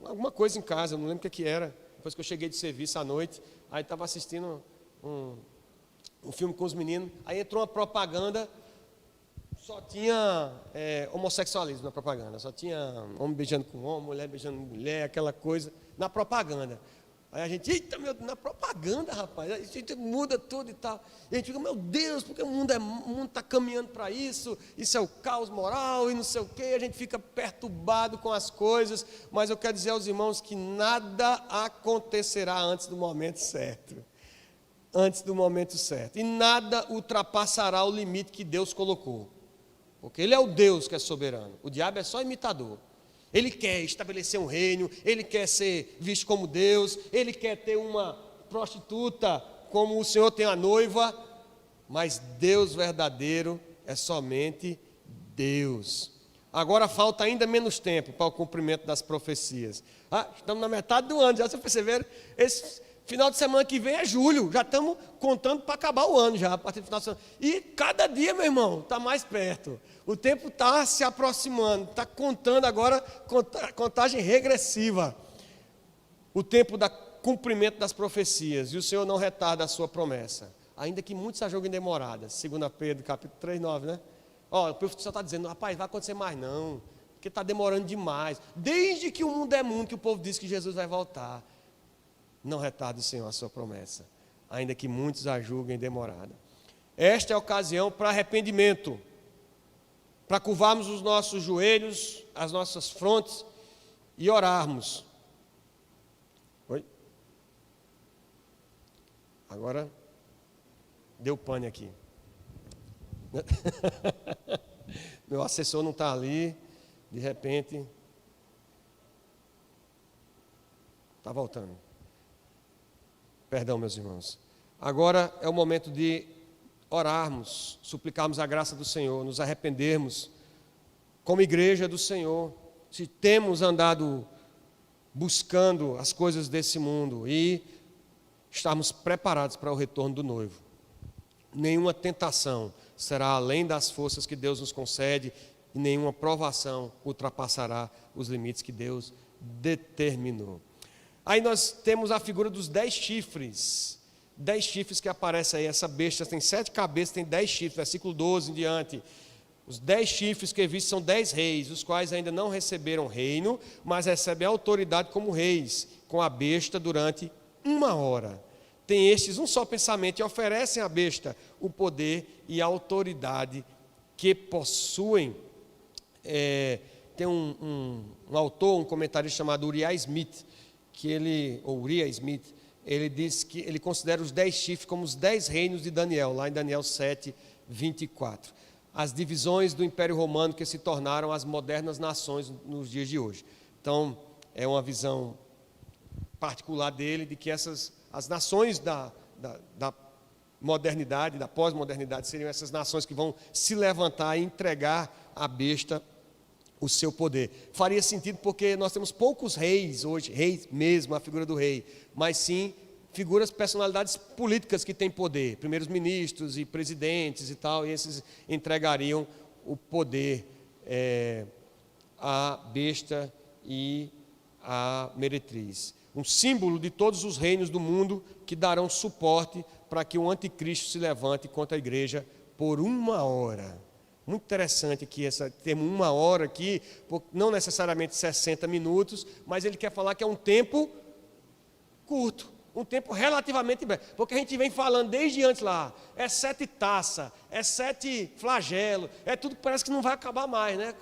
alguma coisa em casa, eu não lembro o que era, depois que eu cheguei de serviço à noite, aí estava assistindo um filme com os meninos, aí entrou uma propaganda. Só tinha homossexualismo na propaganda, só tinha homem beijando com homem, mulher beijando mulher, aquela coisa, na propaganda. Aí a gente, eita, meu Deus, na propaganda, rapaz, a gente muda tudo e tal. E a gente fica, meu Deus, porque o mundo está caminhando para isso é o caos moral e não sei o quê, a gente fica perturbado com as coisas, mas eu quero dizer aos irmãos que nada acontecerá antes do momento certo. Antes do momento certo. E nada ultrapassará o limite que Deus colocou. Porque Ele é o Deus que é soberano. O diabo é só imitador. Ele quer estabelecer um reino, ele quer ser visto como Deus, ele quer ter uma prostituta como o Senhor tem a noiva, mas Deus verdadeiro é somente Deus. Agora falta ainda menos tempo para o cumprimento das profecias. Estamos na metade do ano, já vocês perceberam? Esse final de semana que vem é julho, já estamos contando para acabar o ano já, a partir do final de semana. E cada dia, meu irmão, está mais perto. O tempo está se aproximando, está contando agora, contagem regressiva. O tempo do cumprimento das profecias, e o Senhor não retarda a sua promessa. Ainda que muitos a julguem demoradas, 2 Pedro, capítulo 3, 9, né? O professor está dizendo, rapaz, vai acontecer mais não, porque está demorando demais. Desde que o mundo é mundo, que o povo diz que Jesus vai voltar. Não retarde o Senhor a sua promessa, ainda que muitos a julguem demorada. Esta é a ocasião para arrependimento, para curvarmos os nossos joelhos, as nossas frontes e orarmos. Oi? Agora deu pane aqui. Meu assessor não está ali, de repente. Está voltando. Perdão, meus irmãos. Agora é o momento de orarmos, suplicarmos a graça do Senhor, nos arrependermos como igreja do Senhor, se temos andado buscando as coisas desse mundo e estarmos preparados para o retorno do noivo. Nenhuma tentação será além das forças que Deus nos concede e nenhuma provação ultrapassará os limites que Deus determinou. Aí nós temos a figura dos 10 chifres. 10 chifres que aparecem aí, essa besta tem 7 cabeças, tem 10 chifres, versículo 12 em diante. Os 10 chifres que vistos são 10 reis, os quais ainda não receberam reino, mas recebem autoridade como reis, com a besta durante 1 hora. Tem estes um só pensamento e oferecem à besta o poder e a autoridade que possuem. Tem um autor, um comentarista chamado Uriah Smith, ele diz que ele considera os 10 chifres como os 10 reinos de Daniel, lá em Daniel 7, 24. As divisões do Império Romano que se tornaram as modernas nações nos dias de hoje. Então, é uma visão particular dele de que as nações da modernidade, da pós-modernidade, seriam essas nações que vão se levantar e entregar à besta o seu poder. Faria sentido porque nós temos poucos reis hoje, reis mesmo, a figura do rei, mas sim figuras, personalidades políticas que têm poder, primeiros ministros e presidentes e tal, e esses entregariam o poder à besta e à meretriz. Um símbolo de todos os reinos do mundo que darão suporte para que o anticristo se levante contra a igreja por 1 hora. Muito interessante aqui, esse termo 1 hora aqui, não necessariamente 60 minutos, mas ele quer falar que é um tempo curto, um tempo relativamente breve, porque a gente vem falando desde antes lá, é 7 taças, é 7 flagelos, é tudo que parece que não vai acabar mais, né?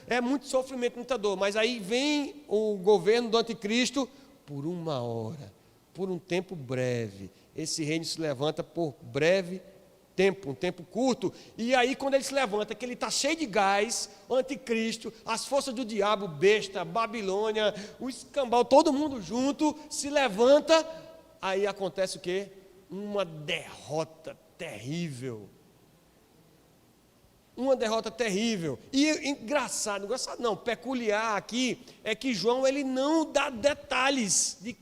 É muito sofrimento, muita dor, mas aí vem o governo do anticristo por 1 hora, por um tempo breve. Esse reino se levanta por breve tempo, um tempo curto, e aí quando ele se levanta, que ele está cheio de gás, o anticristo, as forças do diabo, besta, Babilônia, o escambau, todo mundo junto, se levanta, aí acontece o quê? Uma derrota terrível. Uma derrota terrível. E engraçado não, peculiar aqui, é que João ele não dá detalhes de,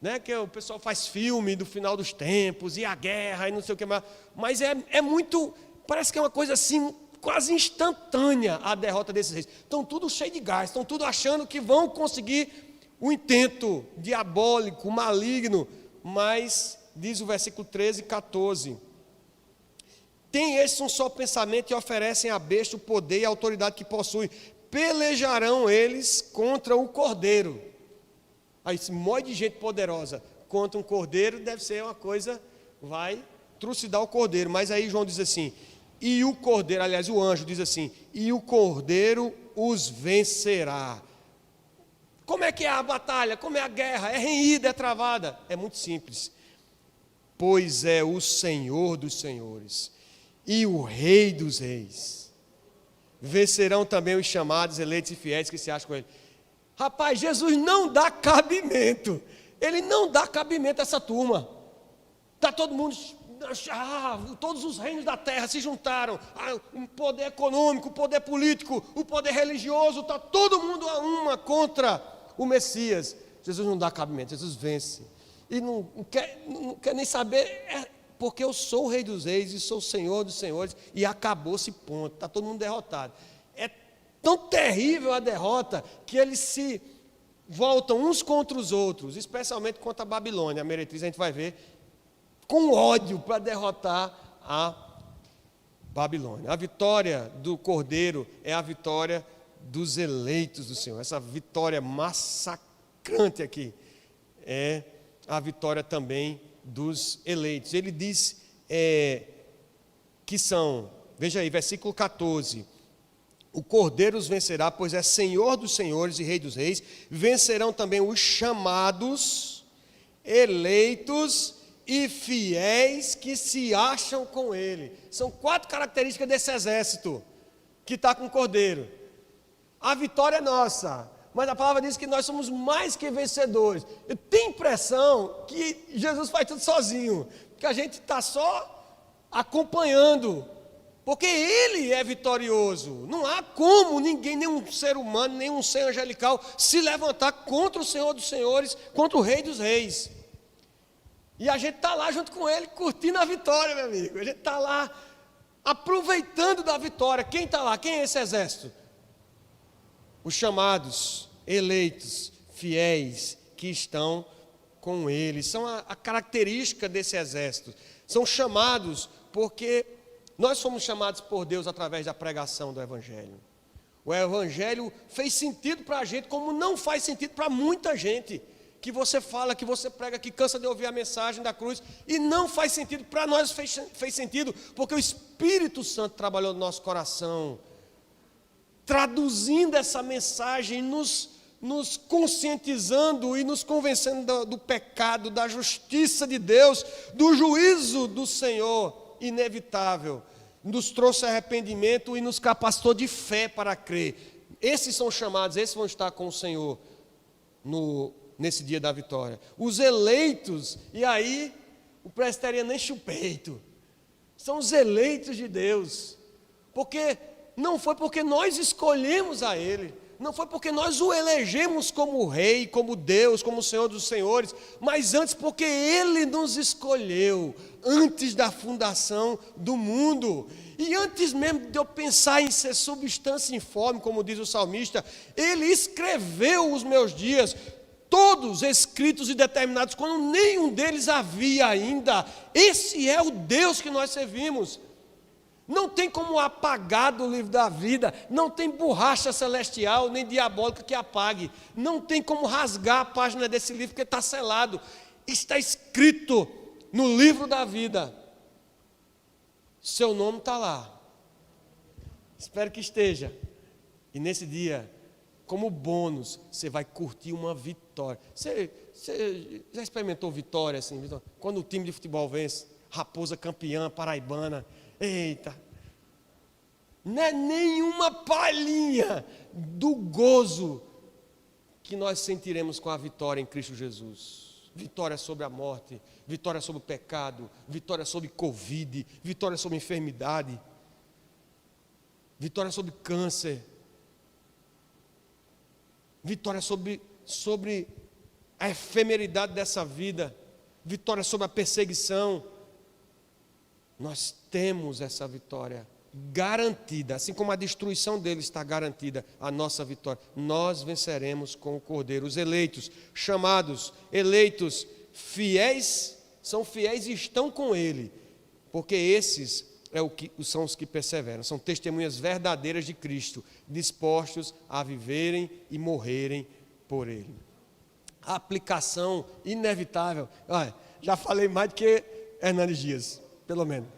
né, que o pessoal faz filme do final dos tempos, e a guerra, e não sei o que mais, mas é muito, parece que é uma coisa assim, quase instantânea a derrota desses reis. Estão tudo cheio de gás, estão tudo achando que vão conseguir o intento diabólico, maligno, mas, diz o versículo 13 e 14, tem esse um só pensamento e oferecem à besta o poder e a autoridade que possuem, pelejarão eles contra o cordeiro. Aí, esse monte de gente poderosa contra um cordeiro deve ser uma coisa, vai trucidar o cordeiro. Mas aí João diz assim, e o cordeiro, aliás, o anjo diz assim, e o cordeiro os vencerá. Como é que é a batalha? Como é a guerra? É renhida, é travada? É muito simples. Pois é o Senhor dos senhores e o Rei dos reis. Vencerão também os chamados, eleitos e fiéis que se acham com ele. Rapaz, Jesus não dá cabimento. Ele não dá cabimento a essa turma. Está todo mundo, todos os reinos da terra se juntaram. O poder econômico, o poder político, o poder religioso, está todo mundo a uma contra o Messias. Jesus não dá cabimento, Jesus vence. E não quer nem saber, porque eu sou o Rei dos reis e sou o Senhor dos senhores, e acabou-se ponto, está todo mundo derrotado. É tão terrível a derrota que eles se voltam uns contra os outros, especialmente contra a Babilônia, a meretriz, a gente vai ver, com ódio para derrotar a Babilônia. A vitória do Cordeiro é a vitória dos eleitos do Senhor. Essa vitória massacrante aqui é a vitória também dos eleitos. Ele diz que são, veja aí, versículo 14, o Cordeiro os vencerá, pois é Senhor dos senhores e Rei dos reis. Vencerão também os chamados, eleitos e fiéis que se acham com ele. São 4 características desse exército que está com o Cordeiro. A vitória é nossa, mas a palavra diz que nós somos mais que vencedores. Eu tenho a impressão que Jesus faz tudo sozinho, que a gente está só acompanhando, porque Ele é vitorioso. Não há como ninguém, nenhum ser humano, nenhum ser angelical se levantar contra o Senhor dos Senhores, contra o Rei dos Reis. E a gente está lá junto com Ele, curtindo a vitória, meu amigo. A gente está lá aproveitando da vitória. Quem está lá? Quem é esse exército? Os chamados, eleitos, fiéis, que estão com Ele. São a característica desse exército. São chamados porque nós fomos chamados por Deus através da pregação do Evangelho. O Evangelho fez sentido para a gente, como não faz sentido para muita gente. Que você fala, que você prega, que cansa de ouvir a mensagem da cruz, e não faz sentido. Para nós fez sentido, porque o Espírito Santo trabalhou no nosso coração, traduzindo essa mensagem, nos conscientizando e nos convencendo do pecado, da justiça de Deus, do juízo do Senhor inevitável. Nos trouxe arrependimento e nos capacitou de fé para crer. Esses são chamados, esses vão estar com o Senhor nesse dia da vitória. Os eleitos, e aí o presbiteriano enche o peito, são os eleitos de Deus, porque não foi porque nós escolhemos a Ele, não foi porque nós o elegemos como Rei, como Deus, como Senhor dos Senhores, mas antes porque Ele nos escolheu, antes da fundação do mundo. E antes mesmo de eu pensar em ser substância informe, como diz o salmista, Ele escreveu os meus dias, todos escritos e determinados, quando nenhum deles havia ainda. Esse é o Deus que nós servimos. Não tem como apagar do livro da vida, não tem borracha celestial, nem diabólica que apague. Não tem como rasgar a página desse livro, porque está selado. Está escrito no livro da vida. Seu nome está lá. Espero que esteja. E nesse dia, como bônus, você vai curtir uma vitória. Você já experimentou vitória assim? Quando o time de futebol vence, Raposa campeã, paraibana, eita, não é nenhuma palhinha do gozo que nós sentiremos com a vitória em Cristo Jesus. Vitória sobre a morte, vitória sobre o pecado, vitória sobre Covid, vitória sobre enfermidade, vitória sobre câncer, vitória sobre a efemeridade dessa vida, vitória sobre a perseguição. Nós temos essa vitória garantida, assim como a destruição dele está garantida, a nossa vitória. Nós venceremos com o Cordeiro. Os eleitos, chamados, eleitos, fiéis, são fiéis e estão com ele, porque esses são os que perseveram, são testemunhas verdadeiras de Cristo, dispostos a viverem e morrerem por ele. A aplicação inevitável. Olha, já falei mais do que Hernandes Dias, pelo menos.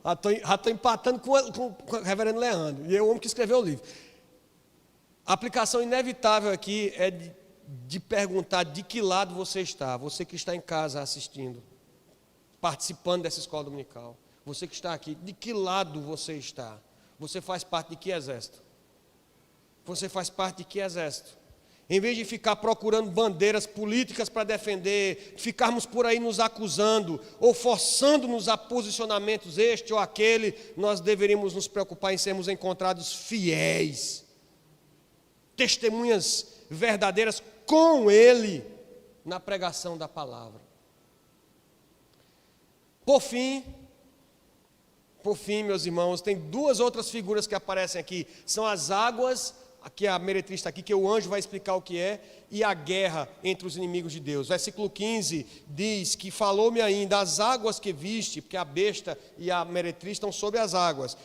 Já estou empatando com o reverendo Leandro, e é o homem que escreveu o livro. A aplicação inevitável aqui é de perguntar de que lado você está. Você que está em casa assistindo, participando dessa escola dominical. Você que está aqui, de que lado você está? Você faz parte de que exército? Você faz parte de que exército? Em vez de ficar procurando bandeiras políticas para defender, ficarmos por aí nos acusando ou forçando-nos a posicionamentos este ou aquele, nós deveríamos nos preocupar em sermos encontrados fiéis, testemunhas verdadeiras com Ele na pregação da palavra. Por fim, meus irmãos, tem 2 outras figuras que aparecem aqui, são as águas. Aqui a meretriz está aqui, que o anjo vai explicar o que é, e a guerra entre os inimigos de Deus. Versículo 15 diz que falou-me ainda, as águas que viste, porque a besta e a meretriz estão sobre as águas,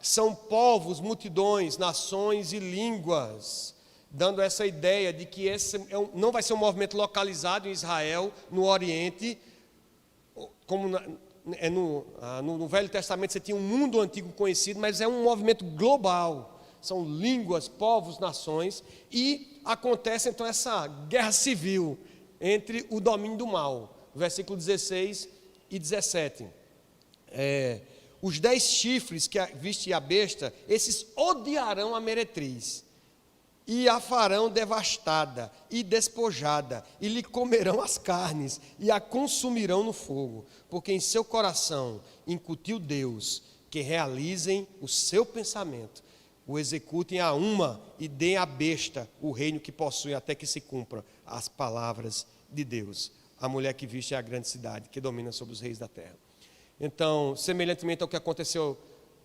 são povos, multidões, nações e línguas, dando essa ideia de que esse não vai ser um movimento localizado em Israel, no Oriente, como no Velho Testamento você tinha um mundo antigo conhecido, mas é um movimento global, são línguas, povos, nações, e acontece então essa guerra civil entre o domínio do mal. versículo 16 e 17. Os 10 chifres que viste a besta, esses odiarão a meretriz, e a farão devastada e despojada, e lhe comerão as carnes, e a consumirão no fogo, porque em seu coração incutiu Deus, que realizem o seu pensamento, o executem a uma e deem à besta o reino que possui, até que se cumpra as palavras de Deus. A mulher que viste é a grande cidade, que domina sobre os reis da terra. Então, semelhantemente ao que aconteceu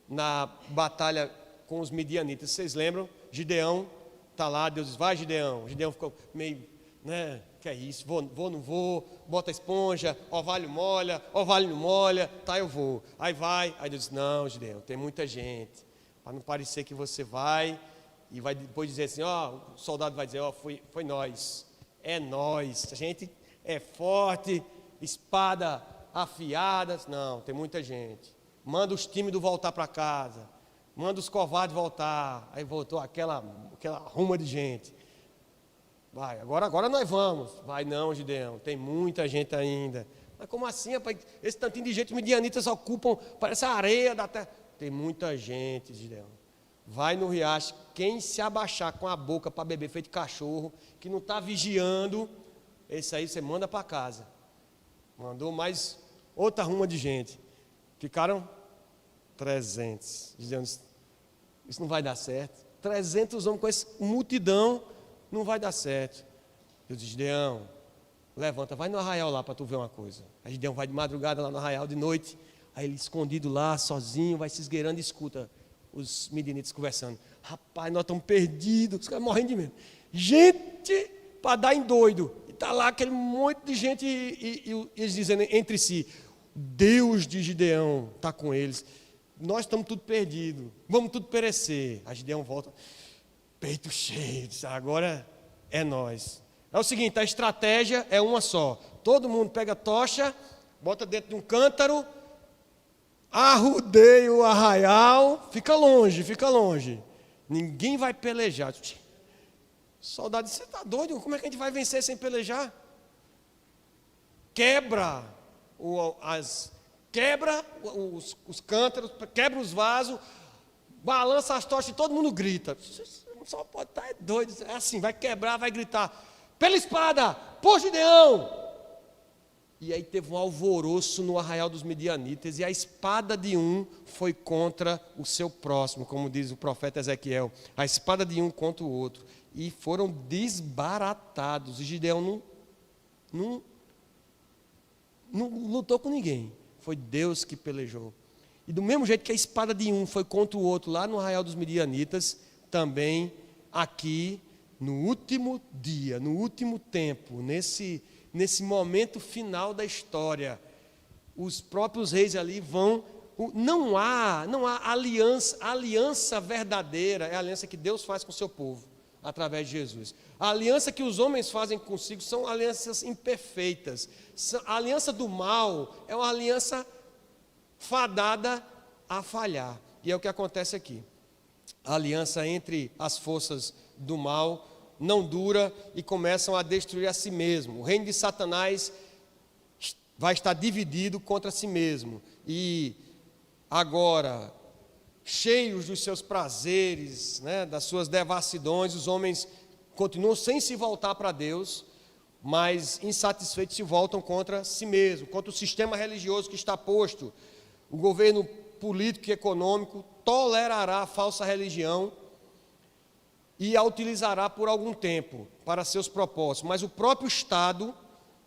na batalha com os midianitas, vocês lembram? Gideão está lá, Deus diz, vai Gideão. Gideão ficou meio, que é isso, vou, não vou, bota a esponja, orvalho molha, orvalho não molha, tá, eu vou. Aí vai, aí Deus diz, não Gideão, tem muita gente, para não parecer que você vai, e vai depois dizer assim, o soldado vai dizer, foi nós, é nós, a gente é forte, espada afiadas, não, tem muita gente. Manda os tímidos voltar para casa, manda os covardes voltar. Aí voltou aquela ruma de gente. Vai, agora nós vamos. Vai não, Gideão, tem muita gente ainda. Mas como assim, rapaz? Esse tantinho de gente, os midianitas ocupam, parece a areia da terra. Tem muita gente, Gideão. Vai no riacho, quem se abaixar com a boca para beber feito cachorro, que não está vigiando, esse aí você manda para casa. Mandou mais outra ruma de gente. Ficaram 300. Gideão disse, isso não vai dar certo. 300 homens com essa multidão, não vai dar certo. Eu disse, Gideão, levanta, vai no arraial lá para tu ver uma coisa. Aí Gideão vai de madrugada lá no arraial, de noite. Aí ele escondido lá, sozinho, vai se esgueirando e escuta os midianitas conversando. Rapaz, nós estamos perdidos, os caras morrendo de medo. Gente, para dar em doido. E está lá aquele monte de gente e eles dizendo entre si, Deus de Gideão está com eles. Nós estamos tudo perdidos, vamos tudo perecer. Aí Gideão volta, peito cheio, diz, agora é nós. É o seguinte, a estratégia é uma só. Todo mundo pega a tocha, bota dentro de um cântaro, arrudeia o arraial, fica longe. Ninguém vai pelejar. Soldado, você está doido? Como é que a gente vai vencer sem pelejar? Quebra os cântaros, quebra os vasos, balança as tochas e todo mundo grita. Só pode estar doido. É assim, vai quebrar, vai gritar, pela espada, por Gideão. E aí teve um alvoroço no arraial dos midianitas, e a espada de um foi contra o seu próximo, como diz o profeta Ezequiel, a espada de um contra o outro, e foram desbaratados, e Gideão não lutou com ninguém, foi Deus que pelejou. E do mesmo jeito que a espada de um foi contra o outro lá no arraial dos midianitas, também aqui, no último dia, no último tempo, nesse momento final da história, os próprios reis ali vão, não há aliança verdadeira, é a aliança que Deus faz com o seu povo, através de Jesus. A aliança que os homens fazem consigo são alianças imperfeitas. A aliança do mal é uma aliança fadada a falhar, e é o que acontece aqui. A aliança entre as forças do mal não dura e começam a destruir a si mesmo. O reino de Satanás vai estar dividido contra si mesmo. E agora, cheios dos seus prazeres, das suas devassidões, os homens continuam sem se voltar para Deus, mas insatisfeitos se voltam contra si mesmo, contra o sistema religioso que está posto. O governo político e econômico tolerará a falsa religião e a utilizará por algum tempo para seus propósitos, mas o próprio Estado,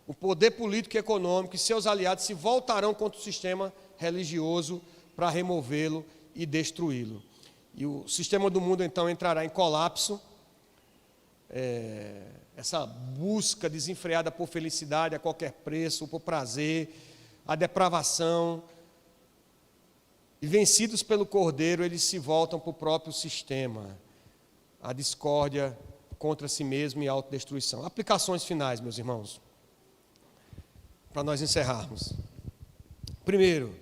o poder político e econômico e seus aliados se voltarão contra o sistema religioso para removê-lo e destruí-lo. E o sistema do mundo então entrará em colapso, essa busca desenfreada por felicidade a qualquer preço, por prazer, a depravação, e vencidos pelo Cordeiro, eles se voltam para o próprio sistema, a discórdia contra si mesmo e a autodestruição. Aplicações finais, meus irmãos, para nós encerrarmos. Primeiro,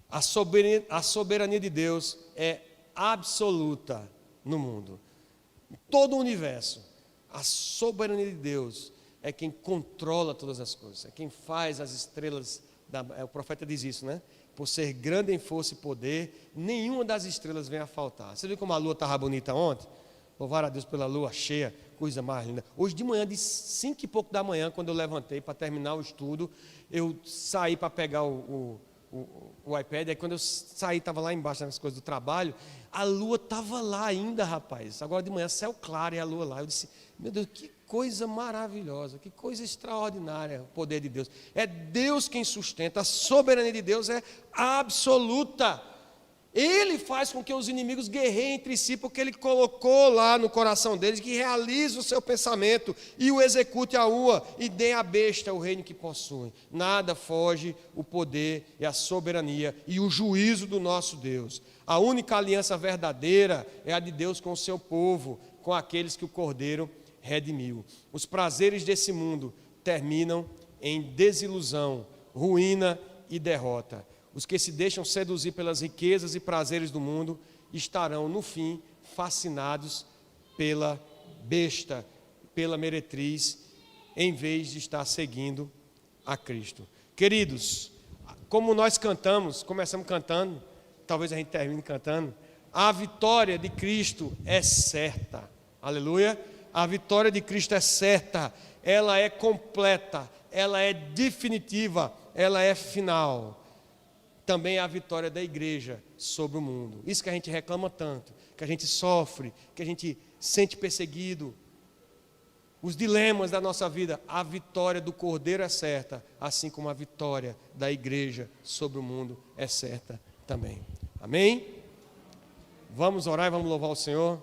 a soberania de Deus é absoluta no mundo. Em todo o universo, a soberania de Deus é quem controla todas as coisas, é quem faz as estrelas, o profeta diz isso, né? Por ser grande em força e poder, nenhuma das estrelas vem a faltar. Você viu como a lua estava bonita ontem? Louvar a Deus pela lua cheia, coisa mais linda. Hoje de manhã, de 5 e pouco da manhã, quando eu levantei para terminar o estudo, eu saí para pegar o iPad, aí quando eu saí, estava lá embaixo nas coisas do trabalho, a lua estava lá ainda, rapaz. Agora de manhã, céu claro e a lua lá. Eu disse, meu Deus, que coisa maravilhosa, que coisa extraordinária o poder de Deus. É Deus quem sustenta, a soberania de Deus é absoluta. Ele faz com que os inimigos guerreiem entre si, porque Ele colocou lá no coração deles que realize o seu pensamento e o execute a ua e dê à besta o reino que possui. Nada foge o poder e a soberania e o juízo do nosso Deus. A única aliança verdadeira é a de Deus com o seu povo, com aqueles que o Cordeiro redimiu. Os prazeres desse mundo terminam em desilusão, ruína e derrota. Os que se deixam seduzir pelas riquezas e prazeres do mundo estarão, no fim, fascinados pela besta, pela meretriz, em vez de estar seguindo a Cristo. Queridos, como nós cantamos, começamos cantando, talvez a gente termine cantando, a vitória de Cristo é certa. Aleluia! A vitória de Cristo é certa, ela é completa, ela é definitiva, ela é final. Também é a vitória da igreja sobre o mundo. Isso que a gente reclama tanto, que a gente sofre, que a gente sente perseguido. Os dilemas da nossa vida, a vitória do Cordeiro é certa, assim como a vitória da igreja sobre o mundo é certa também. Amém? Vamos orar e vamos louvar o Senhor.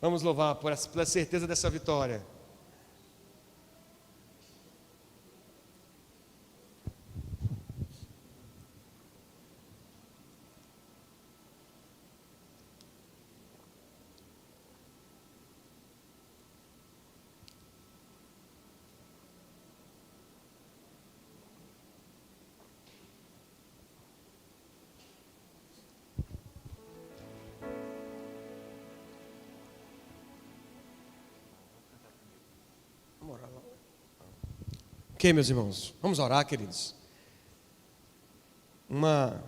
Vamos louvar pela certeza dessa vitória. Ok, meus irmãos, vamos orar, queridos. Uma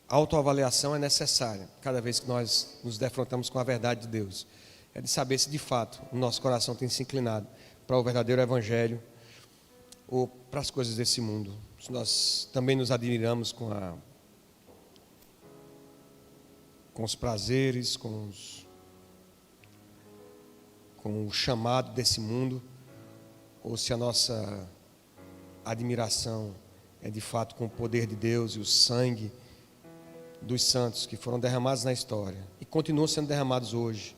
autoavaliação é necessária cada vez que nós nos defrontamos com a verdade de Deus. É de saber se de fato o nosso coração tem se inclinado para o verdadeiro evangelho ou para as coisas desse mundo. Nós também nos admiramos com os prazeres, com o chamado desse mundo, ou se a nossa admiração é de fato com o poder de Deus e o sangue dos santos que foram derramados na história e continuam sendo derramados hoje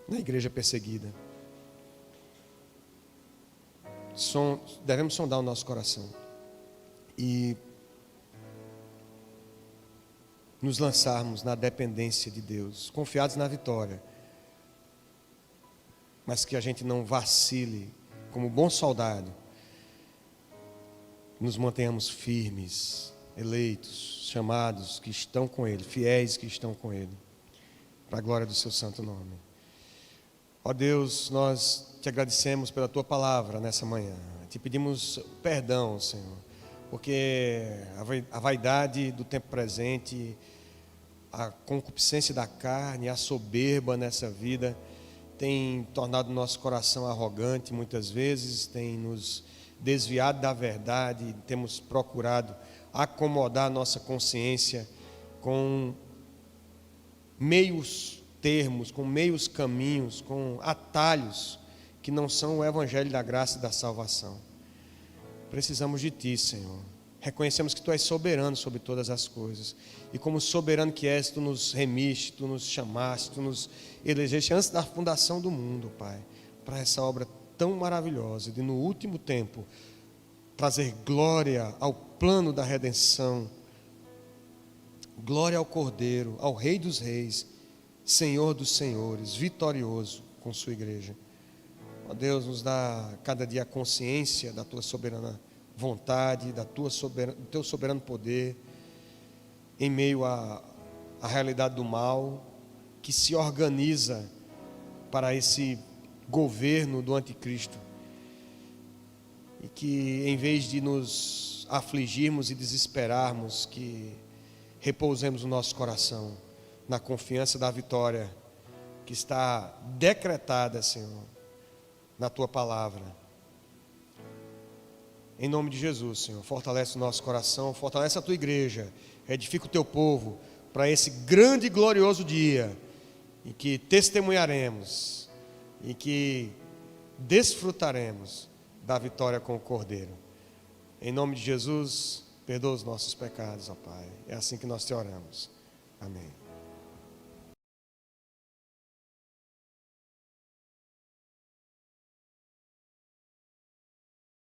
na igreja perseguida. Devemos sondar o nosso coração e nos lançarmos na dependência de Deus, confiados na vitória, mas que a gente não vacile. Como bom soldado, nos mantenhamos firmes, eleitos, chamados, que estão com Ele, fiéis que estão com Ele, para a glória do Seu santo nome. Ó Deus, nós te agradecemos pela Tua palavra nessa manhã, te pedimos perdão, Senhor, porque a vaidade do tempo presente, a concupiscência da carne, a soberba nessa vida, tem tornado nosso coração arrogante muitas vezes, tem nos desviado da verdade, temos procurado acomodar nossa consciência com meios termos, com meios caminhos, com atalhos que não são o evangelho da graça e da salvação. Precisamos de Ti, Senhor. Reconhecemos que Tu és soberano sobre todas as coisas. E como soberano que és, Tu nos remiste, Tu nos chamaste, Tu nos elegeste antes da fundação do mundo, Pai, para essa obra tão maravilhosa de no último tempo trazer glória ao plano da redenção, glória ao Cordeiro, ao Rei dos Reis, Senhor dos Senhores, vitorioso com Sua igreja. Ó Deus, nos dá cada dia a consciência da Tua soberana vontade, do Teu soberano poder, em meio à realidade do mal, que se organiza para esse governo do anticristo. E que em vez de nos afligirmos e desesperarmos, que repousemos o nosso coração na confiança da vitória que está decretada, Senhor, na Tua palavra. Em nome de Jesus, Senhor, fortalece o nosso coração, fortalece a Tua igreja, edifica o Teu povo para esse grande e glorioso dia, em que testemunharemos e que desfrutaremos da vitória com o Cordeiro. Em nome de Jesus, perdoa os nossos pecados, ó Pai. É assim que nós te oramos. Amém.